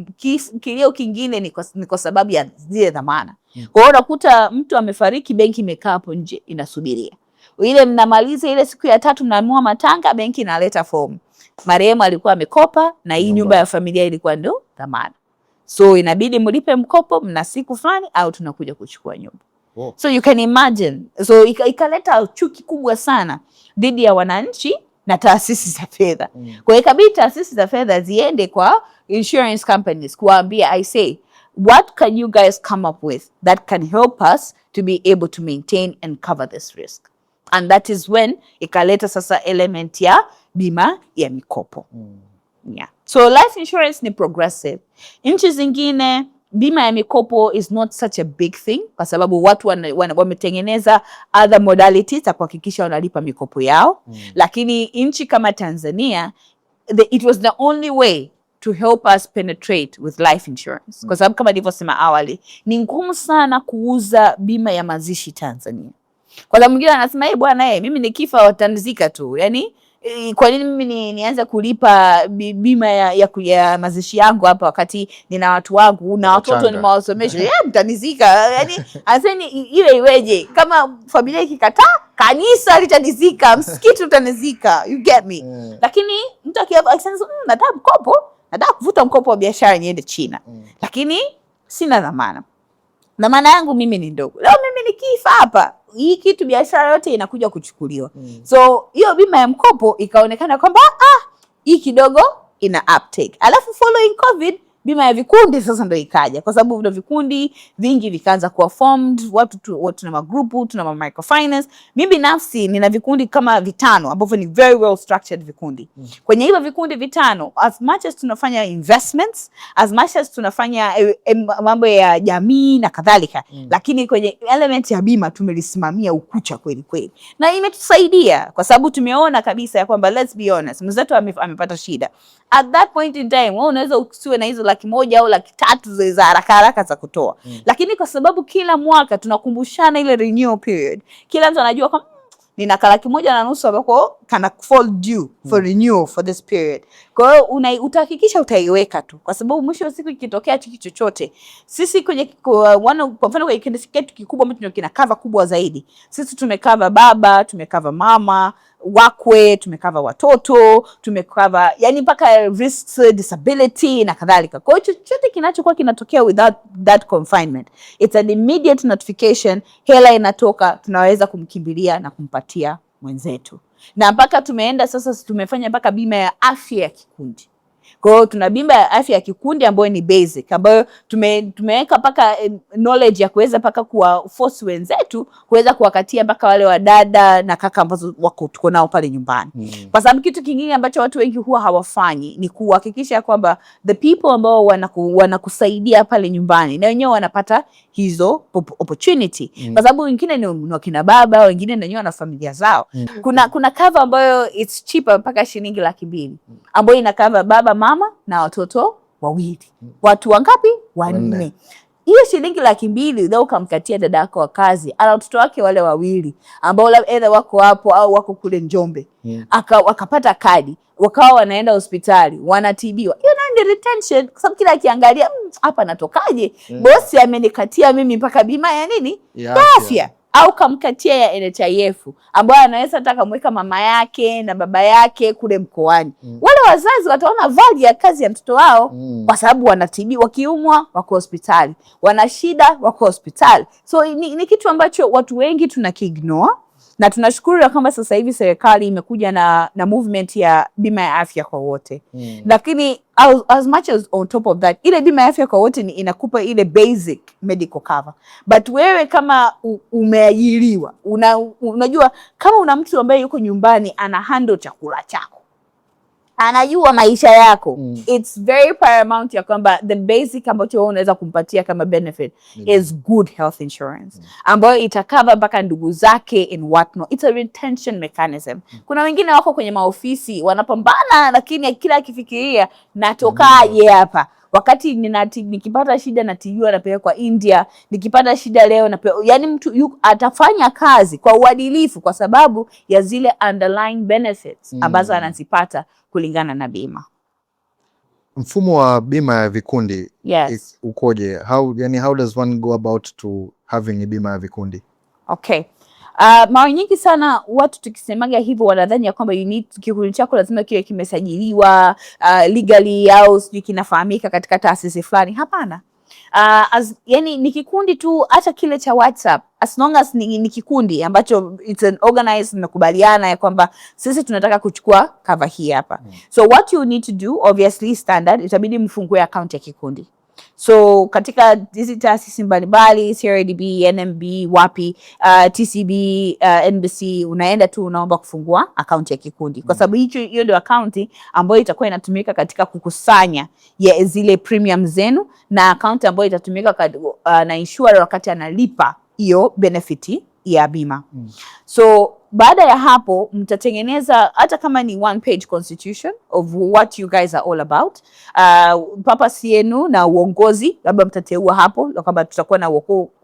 kilio kingine ni kwa sababu ya zile dhamana. Kwa hiyo unakuta mtu amefariki, benki imekaa hapo nje inasubiria. Ile mnamaliza ile siku ya 3 mnaamua matanga, benki inaleta fomu. Marehemu alikuwa amekopa na hii nyumba ya familia ilikuwa ndio dhamana. So inabidi mlipe mkopo, mna siku fulani au tunakuja kuchukua nyumba. So you can imagine. So ikaleta chuki kubwa sana dhidi ya wananchi na taasisi za fedha. Kwa hiyo ikabidi taasisi za fedha ziende kwa insurance companies kuambia, I say, what can you guys come up with that can help us to be able to maintain and cover this risk? And that is when ikaleta sasa element ya bima ya mikopo. Yeah. So life insurance ni progressive. Nchi zingine bima ya mikopo is not such a big thing kwa sababu watu wametengeneza other modalities za kuhakikisha wanalipa mikopo yao. Lakini nchi kama Tanzania, it was the only way to help us penetrate with life insurance. Kwa sababu kama nilivyosema awali, ni ngumu sana kuuza bima ya mazishi Tanzania. Kwa sababu mwingine anasema bwana mimi nikifa watanizika tu. Yaani kwa nini mimi nianze kulipa bima ya mazishi yangu hapa wakati nina watu wangu na watoto nimewasomesha, mtanizika. Yaani aseni ile iweje? Kama familia ikikataa, kanisa litanizika, msikiti utanizika. You get me? Lakini mtu akisema nataka mkopo, nataka kuvuta mkopo wa biashara niende China. Lakini sina dhamana. Dhamana yangu mimi ni ndogo. Leo mimi nikifa hapa, hii kitu biashara yote inakuja kuchukuliwa. So hiyo bima ya mkopo ikaonekana kwamba hii kidogo ina uptake. Alafu following COVID, bima ya vikundi sasa ndio ikaja. Kwa sababu ndio vikundi vingi vikaanza kuwa formed, watu tuna magrupu, tuna microfinance. Mimi binafsi nina vikundi kama 5 ambavyo ni very well structured vikundi. Kwenye hivyo vikundi 5, as much as tunafanya investments, as much as tunafanya mambo ya jamii na kadhalika, lakini kwenye element ya bima tumelisimamia ukucha kweli kweli. Na imetusaidia kwa sababu tumeona kabisa ya kwamba let's be honest, mzetu amepata shida. At that point in time, wewe unaweza usiwe na hizo 100,000 au 300,000 za haraka za kutoa. Lakini kwa sababu kila mwaka tunakumbushana ile renewal period, kila mtu anajua kwamba nina 1,500,000 ambako kana fall due for renewal for this period. Kwa hiyo utahakikisha utaiweka tu, kwa sababu mwisho wa siku ikitokea kitu chochote, sisi kwenye kwa mfano kwa kitu kikubwa ambacho kina cover kubwa zaidi, sisi tumekava baba, tumekava mama, wakwe, tumekava watoto, tumekava yani mpaka risks, disability na kadhalika. Kwa hiyo chochote kinachokuwa kinatokea without that confinement, it's an immediate notification, hela inatoka, tunaweza kumkimbilia na kumpatia mwenzetu. Na mpaka tumeenda sasa, tumefanya mpaka bima ya afya ya kikundi. Kwa hiyo tuna bima ya afya ya kikundi ambayo ni basic, ambayo tumeweka paka knowledge ya kuweza paka kuwa force wenzetu kuweza kuwakatia mpaka wale wadada na kaka ambazo wako tuko nao pale nyumbani. Kwa sababu kitu kingine ambacho watu wengi huwa hawafanyi ni kuhakikisha kwamba the people ambao wanakusaidia pale nyumbani na wenyewe wanapata hizo opportunity. Kwa sababu wengine ni wakina baba, wengine na wenyewe wana familia zao. Kuna cover ambayo it's cheaper mpaka shilingi 200,000 ambayo ina cover baba, mama na watoto wawili. Watu wangapi? 4. Hiyo shilingi 200,000 leo ukamkatia dada yako wa kazi, ana watoto wake wale wawili ambao either wako hapo au wako kule Njombe. Akapata kadi, wakawa wanaenda hospitali, wanatibiwa. Hiyo ndio retention, kwa sababu kila akiangalia hapa natokaje? Bosi amenikatia mimi mpaka bima ya nini? Ya afya. Au kamkatia ya NHIF ambayo anaweza hata kumweka mama yake na baba yake kule mkoani. Wale wazazi wataona value ya kazi ya mtoto wao kwa sababu wanatibiwa, wakiumwa wako hospitali, wana shida wako hospitali. So ni kitu ambacho watu wengi tunakiignore, na tunashukuru kwamba sasa hivi serikali imekuja na movement ya bima ya afya kwa wote. Lakini as much as on top of that, ile bima ya afya kwa wote ni inakupa ile basic medical cover. But wewe kama umeajiriwa, unajua kama una mtu ambaye yuko nyumbani ana handle chakula chako, anajua maisha yako, it's very paramount ya kwamba the basic ambacho wewe unaweza kumpatia kama benefit is good health insurance, ambayo itakava mpaka ndugu zake and what not. It's a retention mechanism. Kuna wengine wako kwenye maofisi wanapambana, lakini kila akifikiria natokaje hapa, wakati nikipata shida natijua napelekwa India, nikipata shida leo yani mtu atafanya kazi kwa uadilifu kwa sababu ya zile underlying benefits ambazo anazipata kulingana na bima. Mfumo wa bima ya vikundi ukoje? How does one go about to having a bima ya vikundi? Okay. Mara nyingi sana watu tukisemaga hivyo wanadhani ya kwamba kikundi chako lazima kiwe kimesajiliwa legally au sijui kinafahamika katika taasisi fulani. Hapana. Yani ni kikundi tu, hata kile cha WhatsApp, as long as ni kikundi ambacho it's an organized, mmekubaliana ya kwamba sisi tunataka kuchukua cover hii hapa. So what you need to do, obviously standard, itabidi mfungue account ya kikundi. So katika hizi taasisi mbalimbali, CRDB, NMB, wapi, TCB, NBC, unaenda tu unaomba kufungua account ya kikundi. Kwa sababu hiyo ndio account ambayo itakuwa inatumika katika kukusanya ya zile premium zenu, na account ambayo itatumika na insurer wakati analipa hiyo benefit ya bima. So baada ya hapo mtatengeneza hata kama ni 1-page constitution of what you guys are all about. Purpose yenu na uongozi labda mtateua hapo kwamba tutakuwa na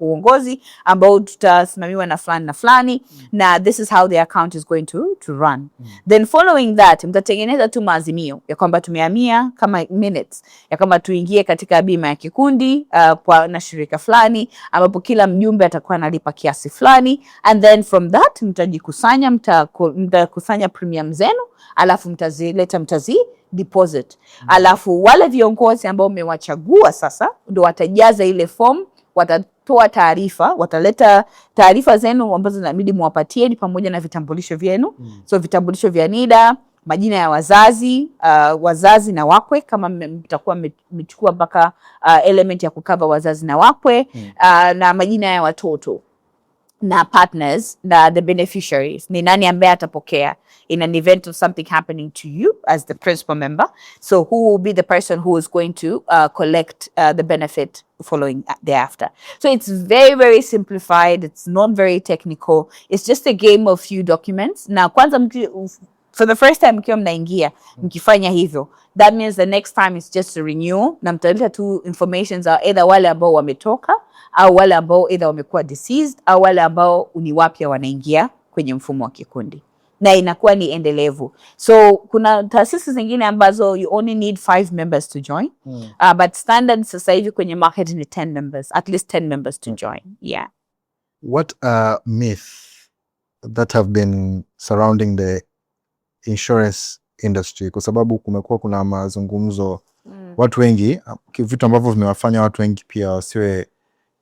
uongozi ambao tutasimamiwa na fulani na fulani, na this is how the account is going to run. Then following that mtatengeneza tu maazimio ya kwamba tumehamia kama minutes ya kwamba tuingie katika bima ya kikundi kwa na shirika fulani ambapo kila mjumbe atakuwa analipa kiasi fulani, and then from that mtakusanya premium zenu, alafu mtazi deposit. Alafu wale viongozi ambao mmewachagua sasa ndio watajaza ile form, watatoa taarifa, wataleta taarifa zenu ambazo inabidi muwapatie pamoja na vitambulisho vyenu. So vitambulisho vya NIDA, majina ya wazazi na wakwe kama mtakuwa mmechukua mpaka element ya kukava wazazi na wakwe, na majina ya watoto na partners na the beneficiaries, ni nani ambaye atapokea in an event of something happening to you as the principal member. So who will be the person who is going to collect the benefit following thereafter. So it's very, very simplified. It's not very technical. It's just a game of few documents. Na kwanza for the first time mkiwa mnaingia mkifanya hivyo, that means the next time is just a renewal, na mtaleta tu information za either wale ambao wametoka au wale ambao either wamekuwa deceased au wale ambao ni wapya wanaingia kwenye mfumo wa kikundi, na inakuwa ni endelevu. So kuna taasisi zingine ambazo you only need 5 members to join, but standard sasa hivi kwenye market ni 10 members, at least 10 members to join. Yeah. What myths that have been surrounding the insurance industry? Kwa sababu kumekuwa kuna mazungumzo, watu wengi, vitu ambavyo vimewafanya watu wengi pia wasiwe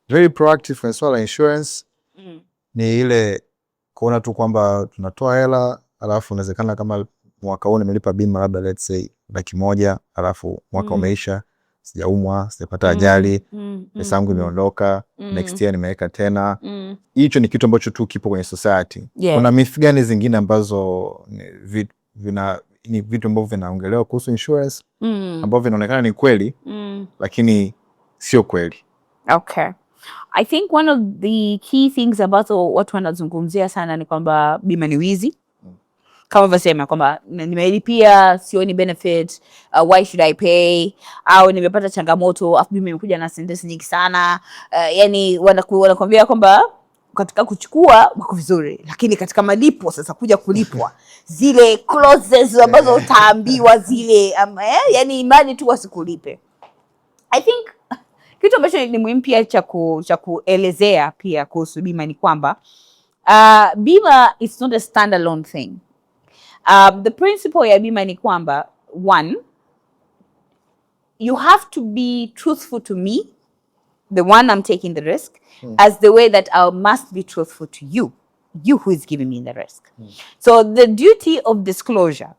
very proactive kwenye swala la insurance, ni ile kuona tu kwamba tunatoa hela alafu inawezekana kama mwaka huu nimelipa bima labda let's say 100,000, alafu mwaka umeisha, sijaumwa, sijapata ajali, pesa yangu imeondoka, next year nimeweka tena. Hicho ni kitu ambacho tu kipo kwenye society. Kuna myth gani zingine ambazo ni vitu ambavyo vinaongelewa kuhusu insurance ambavyo vinaonekana ni kweli lakini sio kweli? Okay. I think one of the key things ambazo watu wanazungumzia sana ni kwamba bima ni wizi. Kama vasema kwamba nimelipia sioni benefit, why should I pay? Au nimepata changamoto afu bima imekuja na sentence nyingi sana. Yani wanakuambia kwamba katika kuchukua wako vizuri, lakini katika malipo sasa kuja kulipwa zile clauses ambazo utaambiwa zile yani imani tu wasikulipe. I think kitu ambacho ni muhimu pia cha kuelezea pia kuhusu bima ni kwamba bima is not a standalone thing. The principle ya bima ni kwamba, one, you have to be truthful to me, the one I'm taking the risk, as the way that I must be truthful to you who is giving me the risk. So the duty of disclosure,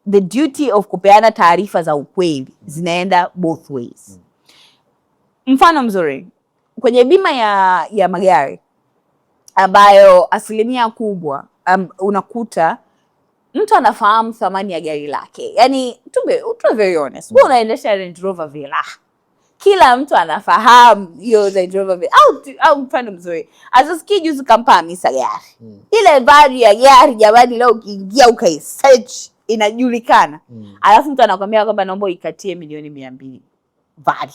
the duty of kupeana taarifa za ukweli zinaenda both ways. Mfano mzuri, kwenye bima ya magari ambayo asilimia kubwa unakuta mtu anafahamu thamani ya gari lake. Yani to be honest, wewe unaendesha Range Rover Villa, kila mtu anafahamu hiyo Range Rover Villa. Au mfano mzuri, azasikia juzi kampa Hamisa gari. Ile value ya gari jamani, leo ukiingia ukaisearch inajulikana. Alafu mtu anakuambia kwamba naomba ikatie milioni 200 value.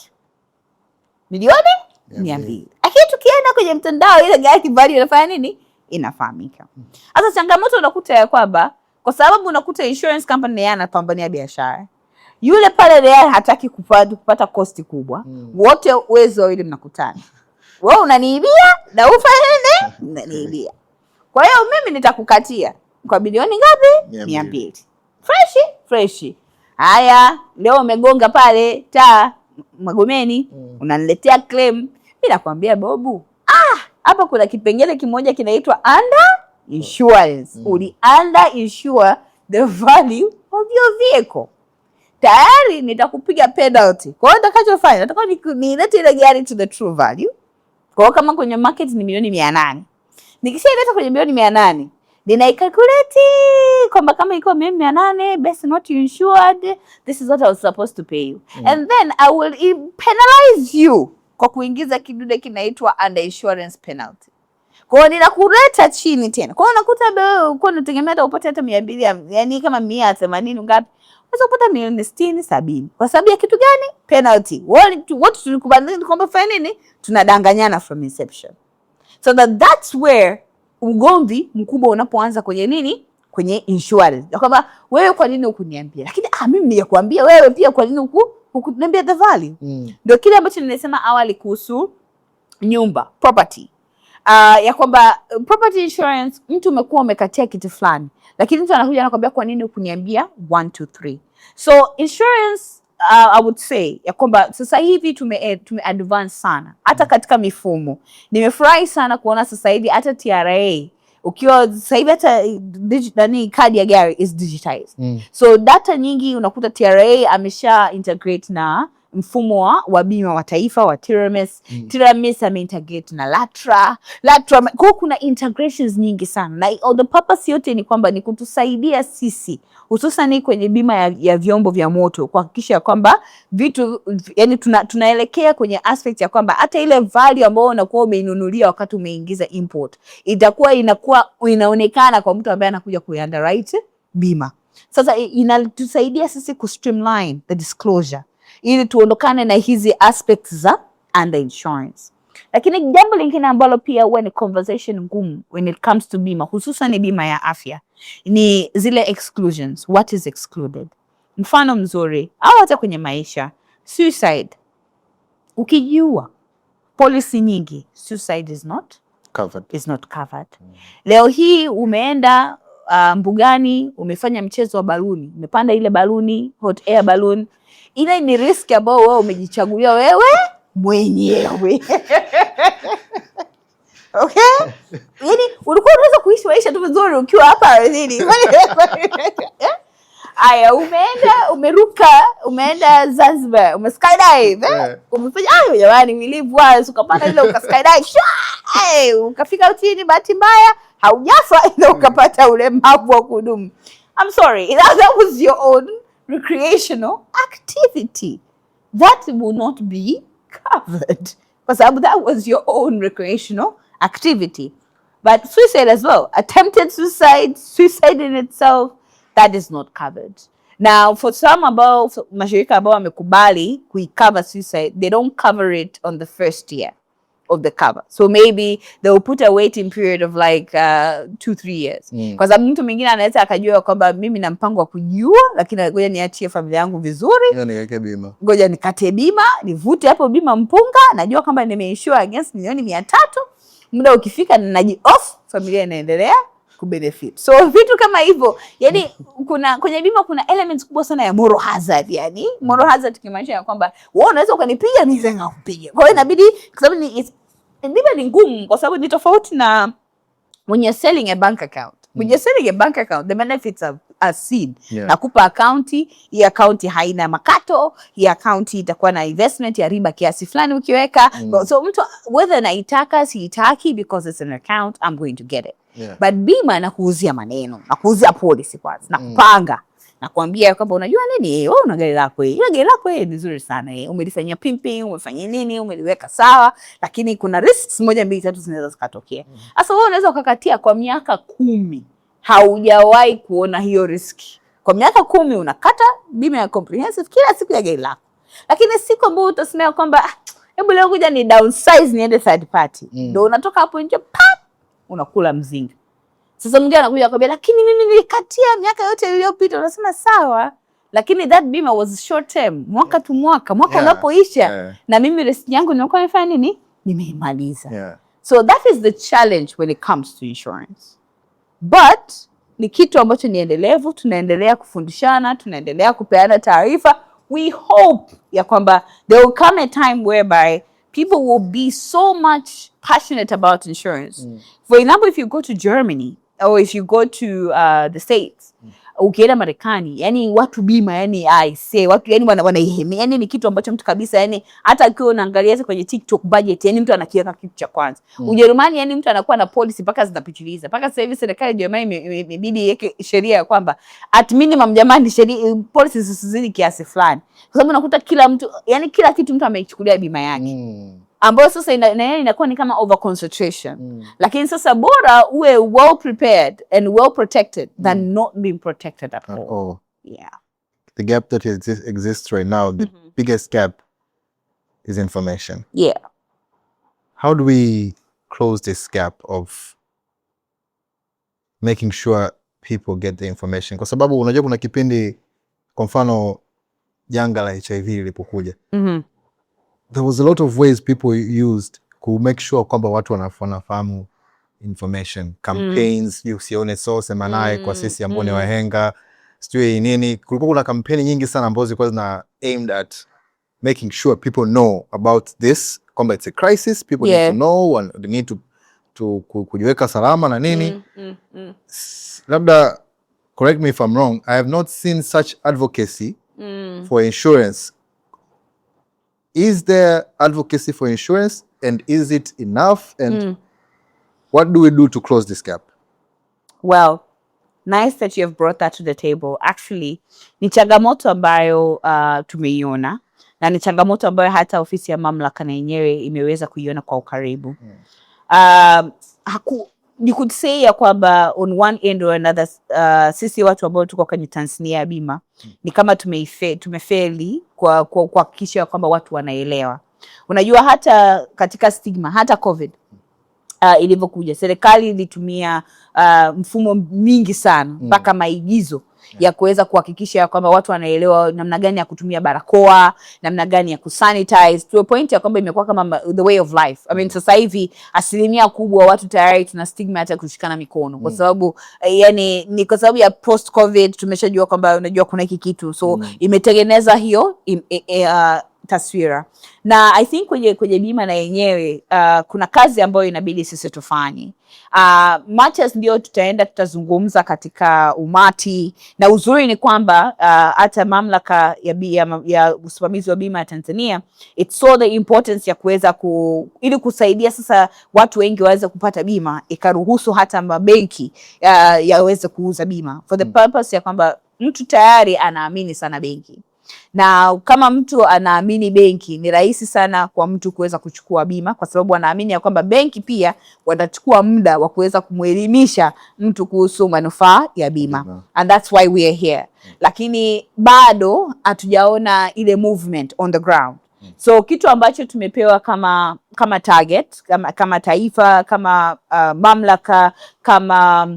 Milioni 200. Lakini tukienda kwenye mtandao ile gari value inafanya nini? Inafahamika. Sasa changamoto unakuta ya kwamba kwa sababu unakuta insurance company yeye anapambania biashara, yule pale yeye hataki kupata cost kubwa. Wote uwezo ile mnakutana. Wewe unaniibia na ufanye nini? Unaniibia. Kwa hiyo mimi nitakukatia kwa bilioni ngapi? 200. Fresh. Haya, leo umegonga pale taa Magomeni, unaniletea claim. Mimi nakwambia Bobu, hapa kuna kipengele kimoja kinaitwa under insurance. Uli under insure the value of your vehicle. Tayari nitakupiga penalty. Kwa hiyo nitakachofanya, nataka nilete ile gari to the true value. Kwa hiyo kama kwenye market ni milioni 800. Nikishaileta kwenye milioni 800, ninaikalculate kwamba kama iko milioni 800, best not insured, this is what I was supposed to pay you. And then I will penalize you kwa kuingiza kidude kinaitwa under insurance penalty. Kwa hiyo ninakuleta chini tena. Kwa hiyo unakuta uko unategemea upate hata 200, yani kama 180 ngapi? Unaweza kupata milioni 60, 70. Kwa sababu ya kitu gani? Penalty. What tulikubaliana kwamba fanya nini? Tunadanganyana from inception. So that's where ugomvi mkubwa unapoanza kwenye nini? Kwenye insurance. Kwamba wewe kwa nini hukuniambia? Lakini mimi nilikwambia wewe pia kwa nini hukuniambia the value? Ndio kile ambacho nilisema awali kuhusu nyumba, property. Ya kwamba property insurance mtu umekuwa umekatia kitu fulani, lakini mtu anakuja anakuambia kwa nini hukuniambia 1 2 3. So insurance I would say ya kwamba sasa hivi tume advance sana hata katika mifumo. Nimefurahi sana kuona sasa hivi hata TRA ukiwa sasa hivi hata kadi ya gari is digitized. So data nyingi unakuta TRA amesha integrate na mfumo wa bima wa taifa wa TIRAMIS. TIRAMIS ameintegrate na LATRA. Kwa kuna integrations nyingi sana. Na the purpose yote ni kwamba ni kutusaidia sisi hususan kwenye bima ya vyombo vya moto kuhakikisha kwamba vitu yani tunaelekea kwenye aspect ya kwamba hata ile value ambayo unakuwa umeinunulia wakati umeingiza import inakuwa inaonekana kwa mtu ambaye anakuja kuunderwrite bima. Sasa inatusaidia sisi streamline the disclosure ili tuondokane na hizi aspects za under insurance. Lakini jambo lingine ambalo pia huwa ni conversation ngumu when it comes to bima, hususan bima ya afya, ni zile exclusions. What is excluded? Mfano mzuri, au hata kwenye maisha, suicide. Ukijiua, policy nyingi, suicide is not covered. Leo hii umeenda mbugani, umefanya mchezo wa baluni, umepanda ile baluni, hot air balloon. Ile ni risk ambayo wewe umejichagulia wewe mwenyewe. Okay? Yaani ulikuwa unaweza kuishi maisha tu vizuri ukiwa hapa ardhini. Aya, umeruka, umeenda Zanzibar, umeskydive, umefanya jamani, we live once, ukapanda ile ukaskydive, ukafika chini, bahati mbaya haujafa, ile ukapata ulemavu wa kudumu. I'm sorry, that was your own recreational activity. That will not be covered. Because that was your own recreational activity. But suicide as well, attempted suicide, suicide in itself, that is not covered. Now, for some mashirika ambao wamekubali kuicover suicide, they don't cover it on the first year of the cover. So maybe they will put a waiting period of like 2-3 years. Kwa sababu mtu mwingine anaweza akajua kwamba mimi na mpango wa kujiua, lakini ngoja niachie familia yangu vizuri. Ngoja nikate bima, nivute hapo bima mpunga, najua kwamba nimeinsure against milioni 300. Muda ukifika naji-off, familia inaendelea kubenefit. So vitu kama hivyo, yani kwenye bima kuna elements kubwa sana ya moral hazard, yani moral hazard kimaanisha ya kwamba wewe unaweza ukanipiga mimi sasa ngakupiga. Kwa hiyo inabidi, kwa sababu bima ni ngumu, kwa sababu ni tofauti na when you're selling a bank account. When you're selling a bank account, the benefits are seen. Nakupa akaunti, hii akaunti haina makato, hii akaunti itakuwa na investment ya riba kiasi fulani ukiweka. So mtu whether naitaka siitaki, because it's an account, I'm going to get it. But bima nakuuzia maneno, nakuuzia policy kwanza, nakupanga, nakwambia kwamba unajua nini, wewe una gari lako hili, ile gari lako hili ni nzuri sana, umelifanyia pimping, umefanya nini, umeliweka sawa, lakini kuna risks 1, 2, 3 zinaweza zikatokea. Sasa wewe unaweza ukakatia kwa miaka 10 haujawahi kuona hiyo riski. Kwa miaka 10 unakata bima ya comprehensive kila siku ya gari lako. Lakini siku ambayo utasemea kwamba hebu leo kuja ni downsize niende third party, ndio unatoka hapo nje unakula mzinga. Sasa mwingine anakuja akwambia, lakini mimi nilikatia miaka yote iliyopita. Unasema sawa, lakini that bima was short term, mwaka tu mwaka unapoisha, na mimi risk yangu nilikuwa nimefanya nini, nimeimaliza. So that is the challenge when it comes to insurance. But ni kitu ambacho ni endelevu, tunaendelea kufundishana, tunaendelea kupeana taarifa. We hope ya kwamba there will come a time whereby people will be so much passionate about insurance. For example, if you go to Germany or if you go to the States, ukienda Marekani, yani watu bima, yani watu yani wanaihemi, yani ni kitu ambacho mtu kabisa, yani hata akiwa unaangalia kwenye TikTok budget, yani mtu anakiweka kitu cha kwanza. Ujerumani, yani mtu anakuwa na policy mpaka zinapitiliza. Mpaka sasa hivi serikali ya Germany imebidi iweke sheria ya kwamba at minimum, jamani, sheria policies zisizidi kiasi fulani. Kwa sababu unakuta kila mtu, yani kila kitu mtu ameichukulia bima yake. Ambayo sasa inakuwa ni kama over concentration. Lakini sasa bora uwe well prepared and well protected than not being protected at all. Yeah. The gap that exists right now, the biggest gap is information. Yeah. How do we close this gap of making sure people get the information? Kwa sababu unajua kuna kipindi, kwa mfano janga la HIV lilipokuja, there was a lot of ways people used to make sure kwamba watu wanafahamu information. Campaigns, usione sema naye kwa sisi ambao ni wahenga, sijui nini. Kulikuwa kuna kampeni nyingi sana ambazo zilikuwa zina aimed at making sure people know about this, kwamba it's a crisis, people need to know, and they need to kujiweka salama na nini. Labda, correct me if I'm wrong, I have not seen such advocacy for insurance. Is there advocacy for insurance, and is it enough? And what do we do to close this gap? Well, nice that you have brought that to the table. Actually, ni changamoto ambayo tumeiona, na ni changamoto ambayo hata ofisi ya mamlaka na yenyewe imeweza kuiona kwa ukaribu. You could say ya kwamba on one end or another, sisi watu ambao tuko kwenye Tanzania ya bima ni kama tumefeli kwa kuhakikisha kwamba watu wanaelewa. Unajua hata katika stigma, hata COVID ilivyokuja, serikali ilitumia mfumo mingi sana, mpaka maigizo ya kuweza kuhakikisha kwamba watu wanaelewa namna gani ya kutumia barakoa, namna gani ya kusanitize, to a point ya kwamba imekuwa kama the way of life. I mean, sasa hivi asilimia kubwa watu tayari tuna stigma hata kushikana mikono, kwa sababu yani ni kwa sababu ya post COVID tumeshajua kwamba unajua kuna hiki kitu, so imetengeneza hiyo taswira. Na I think kwenye bima na yenyewe kuna kazi ambayo inabidi sisi tufanye. Matches ndio tutazungumza katika umati, na uzuri ni kwamba hata mamlaka ya usimamizi wa bima ya Tanzania it saw the importance ya kuweza ili kusaidia sasa watu wengi waweze kupata bima, ikaruhusu hata mabenki yaweze kuuza bima for the purpose ya kwamba mtu tayari anaamini sana benki. Na kama mtu anaamini benki, ni rahisi sana kwa mtu kuweza kuchukua bima, kwa sababu anaamini ya kwamba benki pia watachukua muda wa kuweza kumwelimisha mtu kuhusu manufaa ya bima. And that's why we are here. Lakini bado hatujaona ile movement on the ground. So kitu ambacho tumepewa kama target, kama taifa, kama mamlaka, kama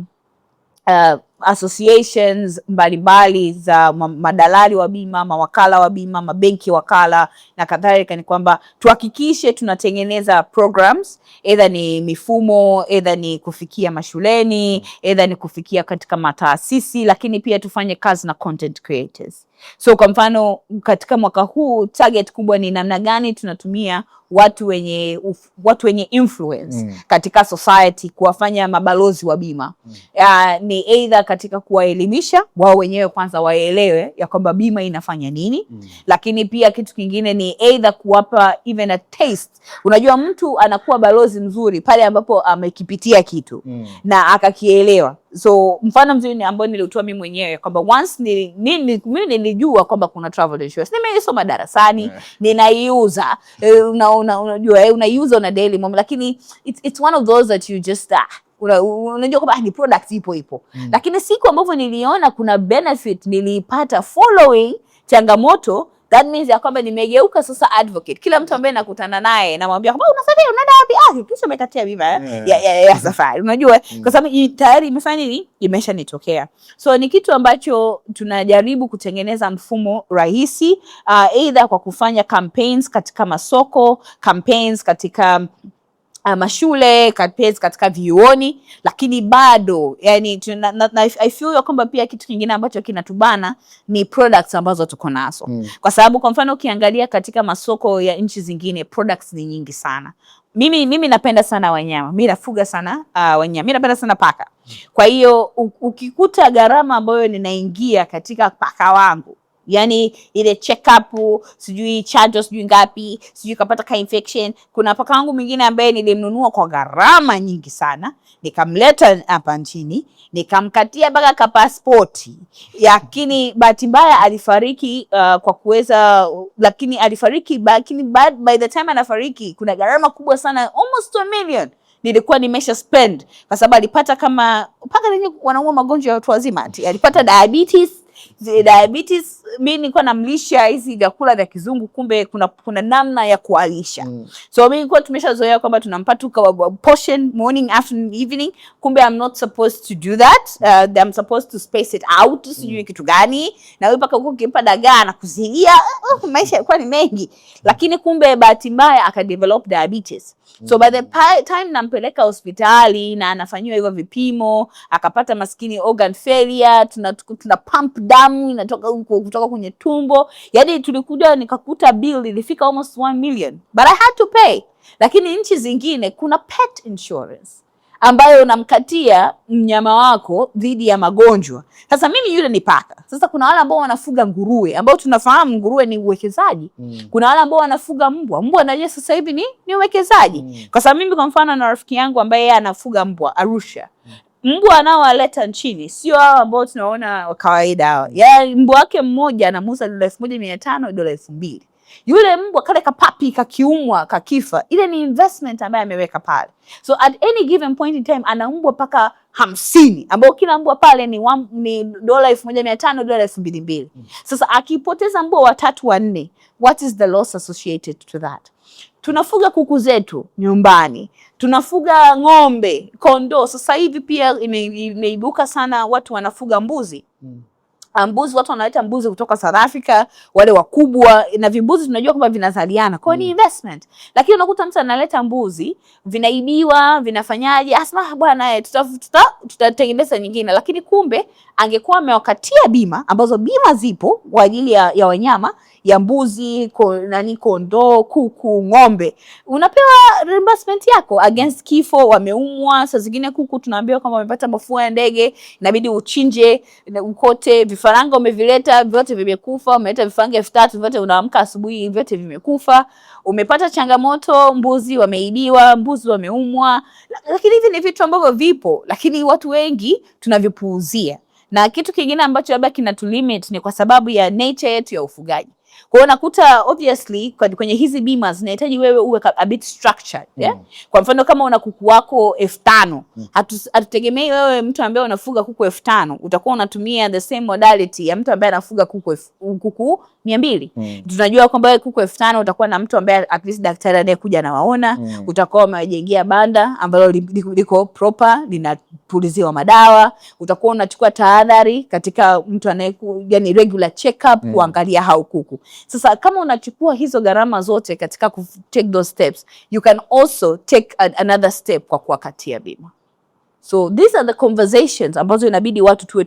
associations mbalimbali za madalali wa bima, mawakala wa bima, mabenki wakala na kadhalika, ni kwamba tuhakikishe tunatengeneza programs, either ni mifumo, either ni kufikia mashuleni, either ni kufikia katika mataasisi, lakini pia tufanye kazi na content creators. So kwa mfano katika mwaka huu target kubwa ni namna gani tunatumia watu wenye influence katika society kuwafanya mabalozi wa bima. Ni either katika kuwaelimisha wao wenyewe kwanza waelewe ya kwamba bima inafanya nini, lakini pia kitu kingine ni either kuwapa even a taste. Unajua mtu anakuwa balozi mzuri pale ambapo amekipitia kitu na akakielewa. So mfano mzuri ambao nilitoa mimi mwenyewe kwamba once mimi nilijua kwamba kuna travel insurance, nimeisoma darasani, ninaiuza, unajua unaiuza on a daily moment, lakini it's one of those that you just unajua kwamba ni product ipo. Lakini siku ambapo niliona kuna benefit nilipata following changamoto, that means ya kwamba nimegeuka sasa advocate. Kila mtu ambaye nakutana naye namwambia kwamba unasafiri unaenda wapi? Kisha umekatia bima ya safari. Unajua kwa sababu tayari imefanya nini? Imeshanitokea. So ni kitu ambacho tunajaribu kutengeneza mfumo rahisi, either kwa kufanya campaigns katika masoko, campaigns katika mashule, campaigns katika vyuoni, lakini bado yani I feel kwamba pia kitu kingine ambacho kinatubana ni products ambazo tuko nazo. Kwa sababu kwa mfano ukiangalia katika masoko ya nchi zingine products ni nyingi sana. Mimi napenda sana wanyama. Mimi nafuga sana wanyama. Mimi napenda sana paka. Kwa hiyo ukikuta gharama ambayo ninaingia katika paka wangu, yani ile check up, sijui chanjo, sijui ngapi, sijui kapata ka infection. Kuna paka wangu mwingine ambaye nilimnunua kwa gharama nyingi sana, nikamleta hapa nchini, nikamkatia mpaka ka pasipoti, lakini bahati mbaya alifariki kwa kuweza, lakini alifariki, lakini by the time anafariki kuna gharama kubwa sana, almost 1 million nilikuwa nimesha spend, kwa sababu alipata kama paka wenyewe wanauma magonjwa ya watu wazima, alipata diabetes. Mimi nilikuwa namlisha hizi vyakula vya kizungu, kumbe kuna namna ya kualisha. So mimi nilikuwa tumeshazoea kwamba tunampata portion morning, afternoon, evening, kumbe I'm not supposed to do that. I'm supposed to space it out, sijui kitu gani, na wewe paka huko kimpa dagaa na kuzilia, maisha yalikuwa ni mengi, lakini kumbe bahati mbaya akadevelop diabetes. So by the time nampeleka hospitali na anafanywa hivyo vipimo, akapata maskini organ failure, tuna pump damu inatoka kutoka kwenye tumbo. Yaani tulikuja nikakuta bill ilifika almost 1 million. But I had to pay. Lakini nchi zingine kuna pet insurance ambayo unamkatia mnyama wako dhidi ya magonjwa. Sasa mimi yule ni paka. Sasa kuna wale ambao wanafuga nguruwe, ambao tunafahamu nguruwe ni uwekezaji. Kuna wale ambao wanafuga mbwa. Mbwa na sasa hivi ni uwekezaji. Kwa sababu mimi kwa mfano na rafiki yangu ambaye yeye anafuga mbwa Arusha. Mbwa anaowaleta nchini sio hao ambao tunaona wa kawaida hao. Yaani mbwa wake mmoja anamuuza $1,500, $2,000. Yule mbwa kale kapapi kakiumwa kakifa, ile ni investment ambayo ameweka pale. So at any given point in time ana mbwa paka 50, ambao kila mbwa pale ni $1,500, $2,200. Sasa akipoteza mbwa 3 4, what is the loss associated to that? Tunafuga kuku zetu nyumbani, tunafuga ng'ombe, kondoo. Sasa hivi pia imeibuka sana watu wanafuga mbuzi. Mbuzi, watu wanaleta mbuzi kutoka South Africa, wale wakubwa, na vimbuzi tunajua kwamba vinazaliana, kwa ni investment. Lakini unakuta mtu analeta mbuzi, vinaibiwa, vinafanyaje, asema bwana tutatengeneza nyingine, lakini kumbe angekuwa amewakatia bima, ambazo bima zipo kwa ajili ya wanyama, ya mbuzi, kondoo, kuku, ng'ombe, unapewa reimbursement yako against kifo, wameumwa. Saa zingine kuku tunaambiwa kama wamepata mafua ya ndege, inabidi uchinje, ukote. Vifaranga umevileta, vyote vimekufa. Umeleta vifaranga 3000, vyote unaamka asubuhi vyote vimekufa. Umepata changamoto, mbuzi wameibiwa, mbuzi wameumwa. Lakini hivi ni vitu ambavyo vipo, lakini watu wengi tunavipuuzia. Na kitu kingine ambacho labda kinatulimit ni kwa sababu ya nature yetu ya ufugaji. Kwa hiyo nakuta obviously kwenye hizi bima zinahitaji wewe uwe a bit structured, yeah? Kwa mfano kama una kuku wako 5000, hatutegemei wewe mtu ambaye unafuga kuku 5000 utakuwa unatumia the same modality ya mtu ambaye anafuga kuku 200. Tunajua kwamba wewe kuku 5000 utakuwa na mtu ambaye at least daktari anayekuja na waona, utakuwa umejengea banda ambalo liko proper, linapuliziwa madawa, utakuwa unachukua tahadhari katika mtu yani regular check up kuangalia hao kuku. Sasa kama unachukua hizo gharama zote katika take those steps, you can also take another step kwa kuwakatia bima. So these are the conversations ambazo inabidi watu tuwe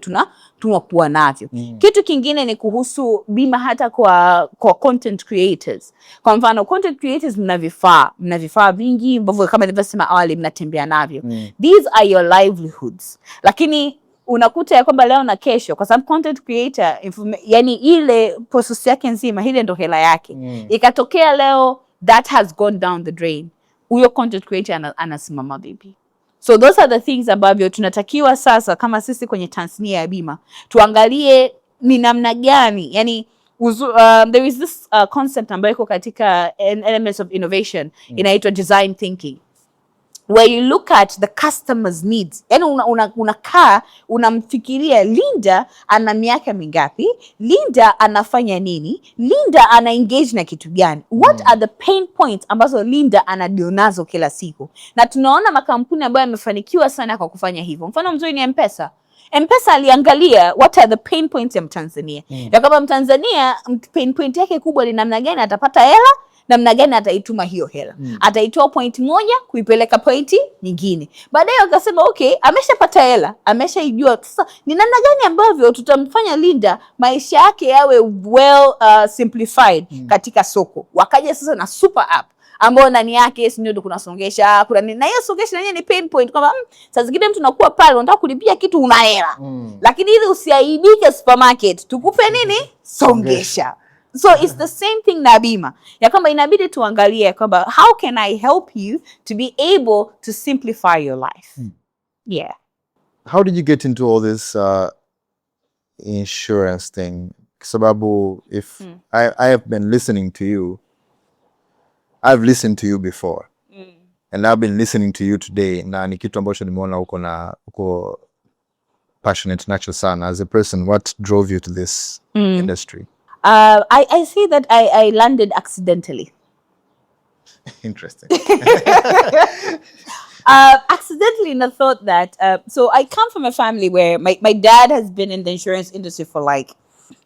tunakuwa navyo. Kitu kingine ni kuhusu bima hata kwa content creators. Kwa mfano content creators mna vifaa vingi ambavyo kama nilivyosema awali mnatembea navyo. These are your livelihoods. Lakini unakuta ya kwamba leo na kesho, kwa sababu content creator yani ile process yake nzima ile ndo hela yake. Ikatokea leo that has gone down the drain, huyo content creator anasimama vipi? So those are the things ambavyo tunatakiwa sasa kama sisi kwenye tasnia ya bima tuangalie ni namna gani, yani there is this concept ambayo iko katika elements of innovation, inaitwa design thinking, where you look at the customer's needs. Yani unakaa unamfikiria Linda ana miaka mingapi, Linda anafanya nini, Linda ana engage na kitu gani, what are the pain points ambazo Linda anadeal nazo kila siku. Na tunaona makampuni ambayo yamefanikiwa sana kwa kufanya hivyo. Mfano mzuri ni M-Pesa. M-Pesa aliangalia what are the pain points ya Mtanzania. Ya kama Mtanzania pain point yake kubwa ni namna gani atapata hela, namna gani ataituma hiyo hela. Ataitoa point moja kuipeleka pointi nyingine. Baadaye wakasema okay, ameshapata hela, ameshaijua. Sasa ni namna gani ambavyo tutamfanya Linda maisha yake yawe well simplified katika soko. Wakaja sasa na super app ambao ndani yake ndio kuna songesha, kuna na hiyo songesha yenyewe ni pain point kwamba saa zingine mtu unakuwa pale unataka kulipia kitu una hela. Lakini ili usiaibike supermarket, tukupe nini? Songesha. So it's the same thing na bima. Ya kwamba inabidi tuangalie kwamba how can I help you to be able to simplify your life. Yeah. How did you get into all this insurance thing? Sababu, if I have been listening to you, I've listened to you before. And I've been listening to you today. Na ni kitu ambacho nimeona uko passionate nacho sana. As a person, what drove you to this industry? I see that I landed accidentally. Interesting. Accidentally, and I thought that, so I come from a family where my dad has been in the insurance industry for like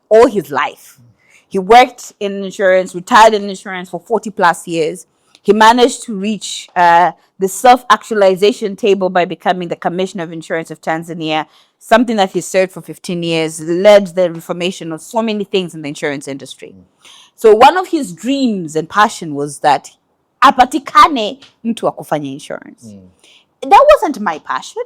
all his life. He worked in insurance, retired in insurance for 40 plus years. He managed to reach the self-actualization table by becoming the Commissioner of Insurance of Tanzania, something that he served for 15 years, led the reformation of so many things in the insurance industry. So one of his dreams and passion was that apatikane mtu wa kufanya insurance. That wasn't my passion.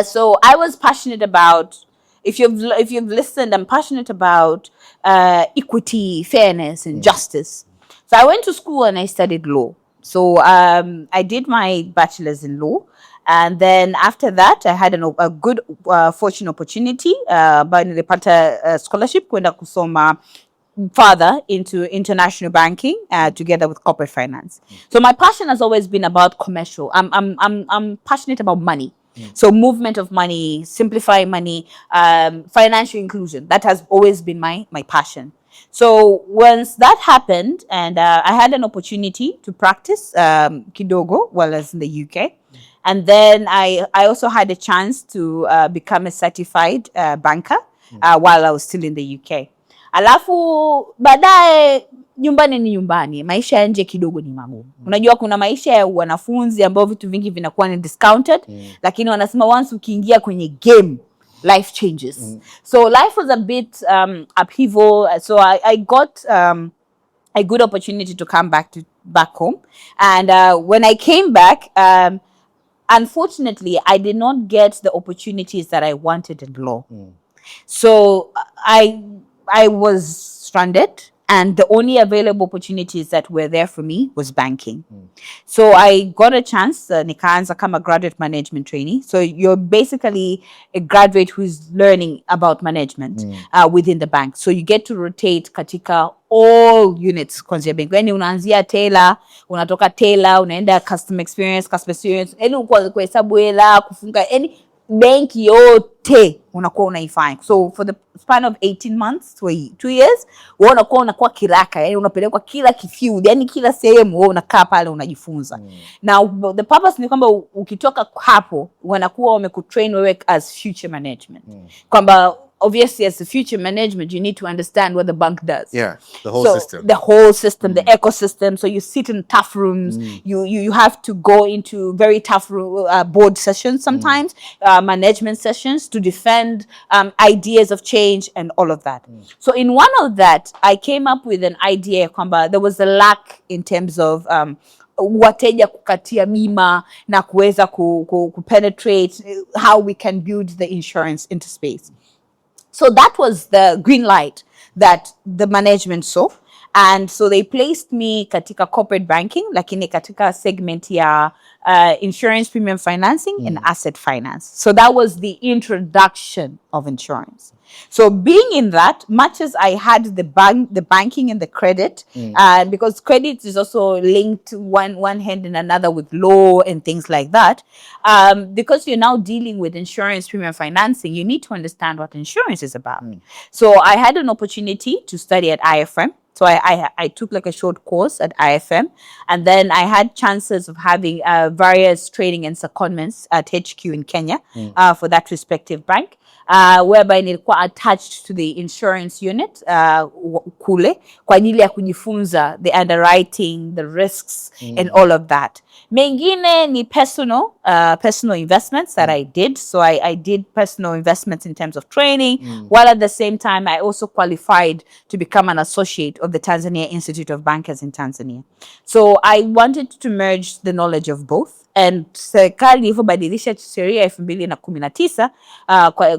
So I was passionate about, if you've listened, I'm passionate about equity, fairness, and justice. So I went to school and I studied law. So I did my bachelor's in law. And then after that, I had a good fortunate opportunity. But nilipata scholarship kwenda kusoma further into international banking together with corporate finance. So my passion has always been about commercial. I'm passionate about money. So movement of money, simplifying money, financial inclusion. That has always been my passion. So once that happened, and I had an opportunity to practice kidogo while I was in the UK. And then I also had a chance to become a certified banker. while I was still in the UK. Alafu baadaye nyumbani ni nyumbani, maisha ya nje kidogo ni magumu. Unajua kuna maisha ya wanafunzi ambao vitu vingi vinakuwa ni discounted, lakini wanasema once ukiingia kwenye game life changes. So life was a bit upheaval. So I got a good opportunity to come back home. And when I came back, unfortunately, I did not get the opportunities that I wanted in law. So I was stranded, and the only available opportunities that were there for me was banking. So I got a chance, nikaanza kama graduate management trainee. So you're basically a graduate who's learning about management within the bank. So you get to rotate katika all units kwanzia bank. Yani unaanzia teller, unatoka teller, unaenda customer experience, yani kuhesabu hela, kufunga, yani benki yote unakuwa unaifanya. So for the span of 18 months to 2 years, wewe unakuwa kiraka, yani unapelekwa kila kifield, yani kila sehemu wewe unakaa pale unajifunza. Now the purpose ni kwamba ukitoka hapo wanakuwa wamekutrain wewe as future management. Kwamba obviously as a future management you need to understand what the bank does. The whole system. The whole system, the ecosystem. So you sit in tough rooms. You have to go into very tough board sessions sometimes, management sessions to defend ideas of change and all of that. So in one of that, I came up with an idea kwamba there was a lack in terms of wateja kukatia bima na kuweza kupenetrate how we can build the insurance into space. So that was the green light that the management saw. And so they placed me katika corporate banking, lakini katika segment ya insurance premium financing and asset finance. So that was the introduction of insurance. So being in that, much as I had the banking and the credit, because credit is also linked one hand in another with law and things like that, because you're now dealing with insurance premium financing, you need to understand what insurance is about. So I had an opportunity to study at IFM. So I took like a short course at IFM, and then I had chances of having various training and secondments at HQ in Kenya for that respective bank, whereby nilikuwa attached to the insurance unit kule kwa ajili ya kujifunza the underwriting, the risks and all of that. Mengine ni personal investments that I did. So I did personal investments in terms of training, while at the same time I also qualified to become an associate of the Tanzania Institute of Bankers in Tanzania. So I wanted to merge the knowledge of both. And serikali ilivyobadilisha sheria 2019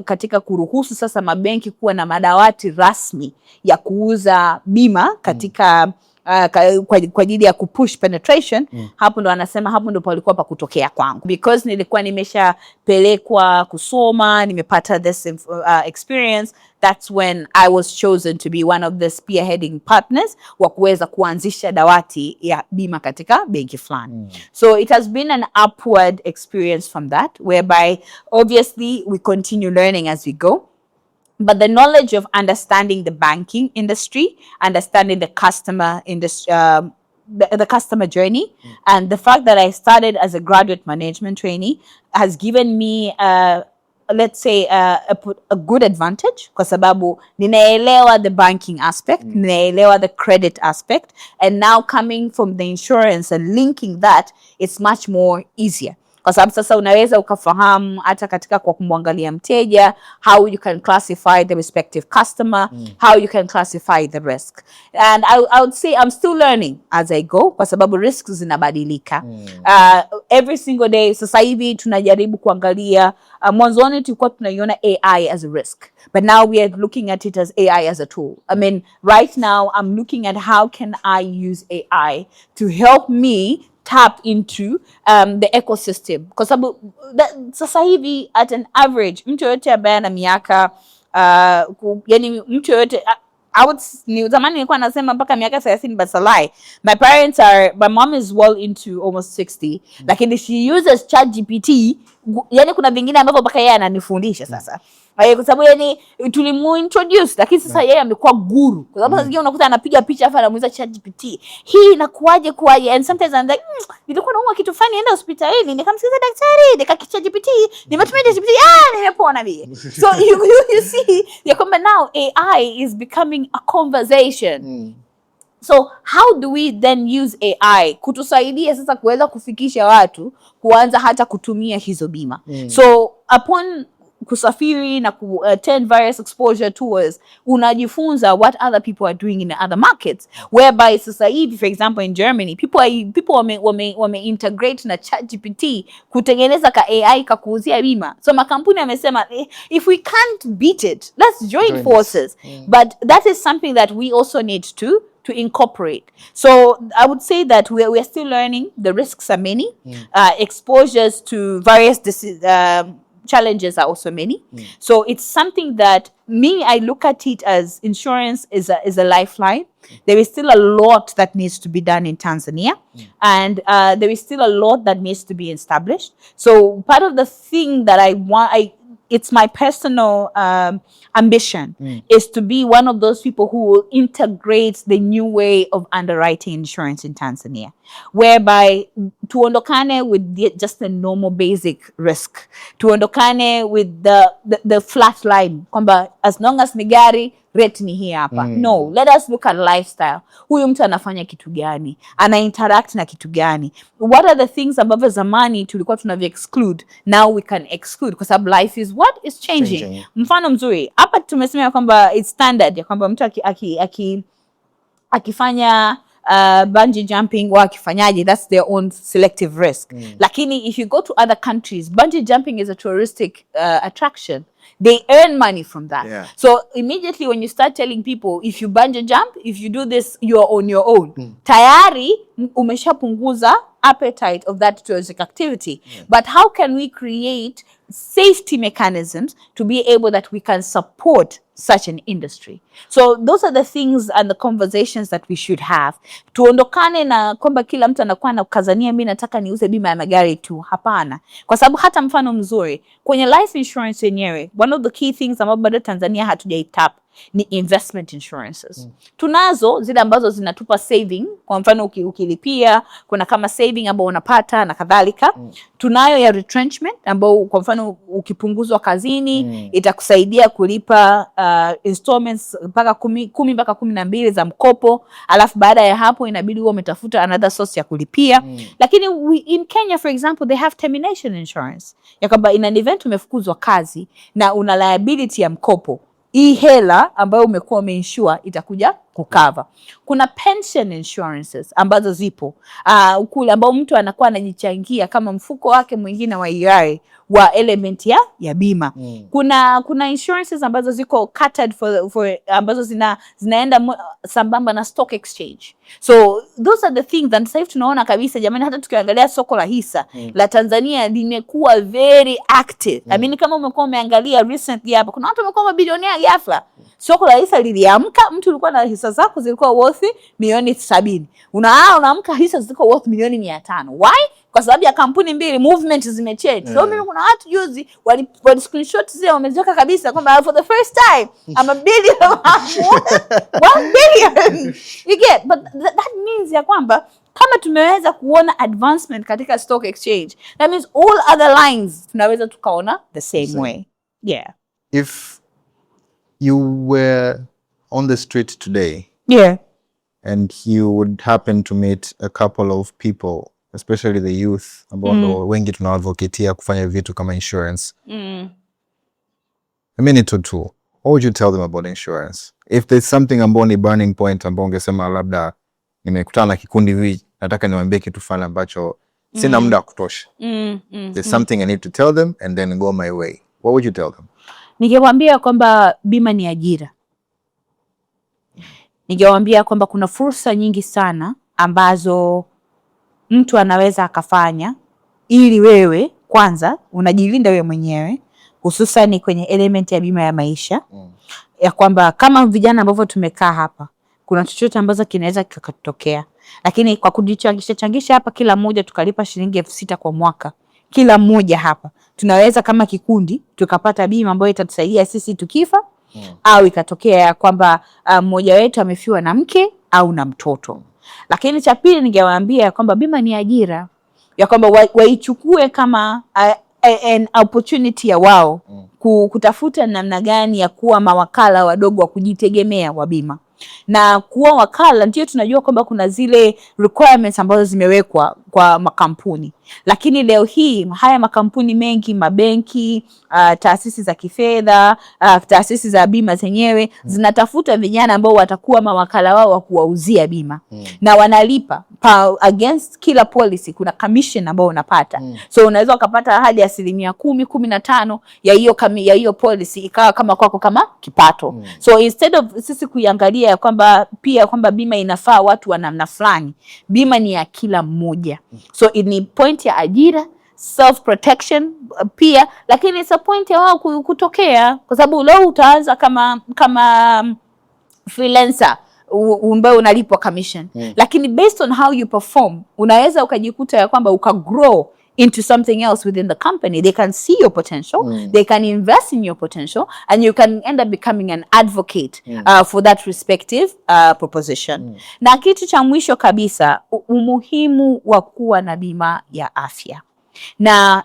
katika kuruhusu sasa mabenki kuwa na madawati rasmi ya kuuza bima katika kwa ajili ya kupush penetration, hapo ndo anasema hapo ndo palikuwa pa kutokea kwangu, because nilikuwa nimeshapelekwa kusoma, nimepata this experience. That's when I was chosen to be one of the spearheading partners wa kuweza kuanzisha dawati ya bima katika benki fulani. So it has been an upward experience from that, whereby obviously we continue learning as we go. But the knowledge of understanding the banking industry, understanding the customer industry, the customer journey, and the fact that I started as a graduate management trainee has given me, let's say, a good advantage, kwa sababu ninaelewa the banking aspect, ninaelewa the credit aspect, and now coming from the insurance and linking that, it's much more easier. Kwa sababu sasa unaweza ukafahamu hata katika kwa kumwangalia mteja, how you can classify the respective customer, how you can classify the risk. And I would say I'm still learning as I go, kwa sababu risks zinabadilika. Every single day, sasa hivi tunajaribu kuangalia, mwanzoni tulikuwa tunaiona AI as a risk, but now we are looking at it as AI as a tool. I mean, right now I'm looking at how can I use AI to help me tap into the ecosystem, kwa sababu sasa hivi at an average mtu yote ambaye ana miaka yani mtu yote ni zamani nilikuwa nasema mpaka miaka 30, but a lie. My mom is well into almost 60, lakini she uses ChatGPT. Yani kuna vingine ambavyo mpaka yeye ananifundisha sasa. Kwa sababu yani tulimuintroduce, lakini sasa yeye amekuwa guru. Kwa sababu sasa unakuta anapiga picha afa anamuuliza ChatGPT, hii inakuaje kuaje? And sometimes I'm like, nilikuwa naumwa kitu fulani, enda hospitalini, nikamsikiza daktari, nikakicha GPT, nimetumia GPT, nimepona mimi. So you see, ya kwamba now AI is becoming a conversation. So how do we then use AI kutusaidia sasa kuweza kufikisha watu kuanza hata kutumia hizo bima? So upon kusafiri na attend various exposure tours, unajifunza what other people are doing in other markets, whereby sasa hivi for example in Germany people wame integrate na ChatGPT kutengeneza ka AI kakuuzia bima. So makampuni yamesema if we can't beat it, let's join forces. But that is something that we also need to incorporate. So I would say that we are still learning. The risks are many. Exposures to various challenges are also many. So it's something that I look at it as insurance is a lifeline. There is still a lot that needs to be done in Tanzania, and there is still a lot that needs to be established. So part of the thing that it's my personal ambition is to be one of those people who will integrate the new way of underwriting insurance in Tanzania, whereby tuondokane with just the normal basic risk, tuondokane with the flat line kwamba as long as ni gari rate ni hii hapa. No, let us look at lifestyle. Huyu mtu anafanya kitu gani? Ana interact na kitu gani? What are the things ambavyo zamani tulikuwa tunavi exclude, now we can exclude kwa sababu life is what is changing. Mfano mzuri hapa tumesema kwamba it's standard ya kwamba mtu akifanya bungee jumping wa akifanyaje, that's their own selective risk. Lakini if you go to other countries, bungee jumping is a touristic attraction. They earn money from that. So immediately when you start telling people, if you bungee jump, if you do this, you're on your own. Tayari umeshapunguza appetite of that touristic activity. But how can we create safety mechanisms to be able that we can support such an industry? So those are the things and the conversations that we should have. Tuondokane na kwamba kila mtu anakuwa na kukazania mimi nataka niuze bima ya magari tu. Hapana. Kwa sababu hata mfano mzuri kwenye life insurance yenyewe, one of the key things ambapo bado Tanzania hatujaitap ni investment insurances. Tunazo zile ambazo zinatupa saving, kwa mfano ukilipia kuna kama saving ambayo unapata na kadhalika. Tunayo ya retrenchment ambayo kwa mfano ukipunguzwa kazini itakusaidia kulipa installments mpaka 10 mpaka 12 za mkopo, alafu baada ya hapo inabidi uwe umetafuta another source ya kulipia. Lakini in Kenya for example they have termination insurance ya kwamba in an event umefukuzwa kazi na una liability ya mkopo, hii hela ambayo umekuwa umeinsure itakuja kukava. Kuna pension insurances ambazo zipo kule ambao mtu anakuwa anajichangia kama mfuko wake mwingine wa EI wa element ya bima. Kuna insurances ambazo ziko catered for ambazo zinaenda sambamba na stock exchange. So those are the things that sasa tunaona kabisa jamani, hata tukiangalia soko la hisa la Tanzania limekuwa very active. I mean kama umekuwa umeangalia recently hapa kuna watu wamekuwa mabilionea ghafla. Soko la hisa liliamka, mtu ulikuwa na hisa zako zilikuwa worth milioni 70. Unaamka hisa zilikuwa worth milioni 500. Why? Kwa sababu ya kampuni mbili, movement zimechange. So mimi kuna watu juzi wali screenshot zile wameziweka kabisa kwamba for the first time I'm a billion. 1 billion. You get, but that means ya kwamba kama tumeweza kuona advancement katika stock exchange, that means all other lines tunaweza tukaona the same way. Yeah. If you were on the street today, and you would happen to meet a couple of people, especially the youth ambao ndo wengi tunawadvocatea kufanya vitu kama insurance, a minute or two, what would you tell them about insurance? If there's something ambao ni burning point ambao ungesema labda nimekutana na kikundi hivi nataka niwaambie kitu fulani ambacho sina muda wa kutosha, there's something I need to tell them and then go my way, what would you tell them? Ningewaambia kwamba bima ni ajira. Ningewaambia kwamba kuna fursa nyingi sana ambazo mtu anaweza akafanya ili wewe kwanza unajilinda wewe mwenyewe, hususan kwenye element ya bima ya maisha. Ya kwamba kama vijana ambao tumekaa hapa kuna chochote ambazo kinaweza kikatokea, lakini kwa kujichangisha hapa kila mmoja tukalipa shilingi 6,000 kwa mwaka, kila mmoja hapa tunaweza kama kikundi tukapata bima ambayo itatusaidia sisi tukifa, au ikatokea kwamba mmoja wetu amefiwa na mke au na mtoto. Lakini cha pili ningewaambia kwamba bima ni ajira, ya kwamba waichukue kama an opportunity ya wao kutafuta namna gani ya kuwa mawakala wadogo wa kujitegemea wa bima. Na kuwa wakala, ndio tunajua kwamba kuna zile requirements ambazo zimewekwa kwa makampuni, lakini leo hii haya makampuni mengi, mabenki, taasisi za kifedha, taasisi za bima zenyewe zinatafuta vijana ambao watakuwa mawakala wao wa kuwauzia bima, na wanalipa against kila policy kuna commission ambao unapata. So unaweza ukapata hadi 10%, 15% ya hiyo policy ikawa kama kwako kama kipato. So instead of sisi kuiangalia kwamba pia kwamba bima inafaa watu wa namna fulani, bima ni ya kila mmoja. So ni point ya ajira, self protection pia, lakini it's a point ya wao kutokea, kwa sababu leo utaanza kama freelancer ambaye unalipwa commission, lakini based on how you perform unaweza ukajikuta ya kwamba ukagrow into something else within the company. They can see your potential, they can invest in your potential, and you can end up becoming an advocate for that respective proposition. Na kitu cha mwisho kabisa, umuhimu wa kuwa na bima ya afya. Na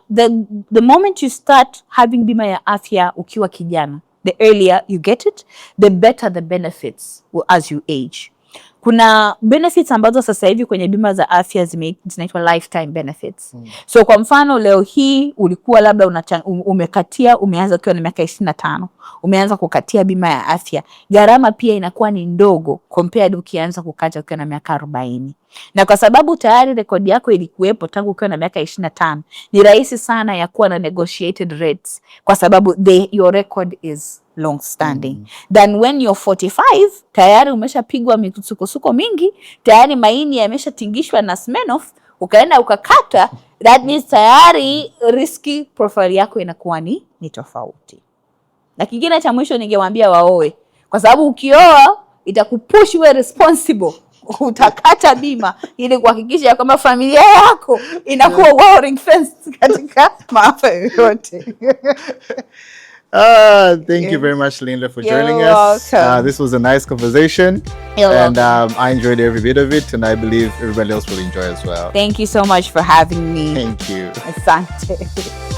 the moment you start having bima ya afya ukiwa kijana, the earlier you get it, the better the benefits as you age. Kuna benefits ambazo sasa hivi kwenye bima za afya zinaitwa lifetime benefits. So kwa mfano leo hii ulikuwa labda umeanza ukiwa na miaka 25, umeanza kukatia bima ya afya, gharama pia inakuwa ni ndogo compared ukianza kukata ukiwa na miaka 40. Na kwa sababu tayari rekodi yako ilikuwepo tangu ukiwa na miaka 25, ni rahisi sana ya kuwa na negotiated rates, kwa sababu your record is long standing. Then when you're 45, tayari umeshapigwa misukosuko mingi, tayari maini yameshatingishwa na Smirnoff, ukaenda ukakata, that means tayari risky profile yako inakuwa ni tofauti. Na kingine cha mwisho ningewaambia waoe, kwa sababu ukioa itakupush we responsible, utakata bima ili kuhakikisha kwamba familia yako inakuwa well ring fenced katika maafa yote. Thank you very much, Linda, for You're joining us. welcome. This was a nice conversation. You're I enjoyed every bit of it, and I believe everybody else will enjoy as well. Thank you so much for having me. Thank you. Asante.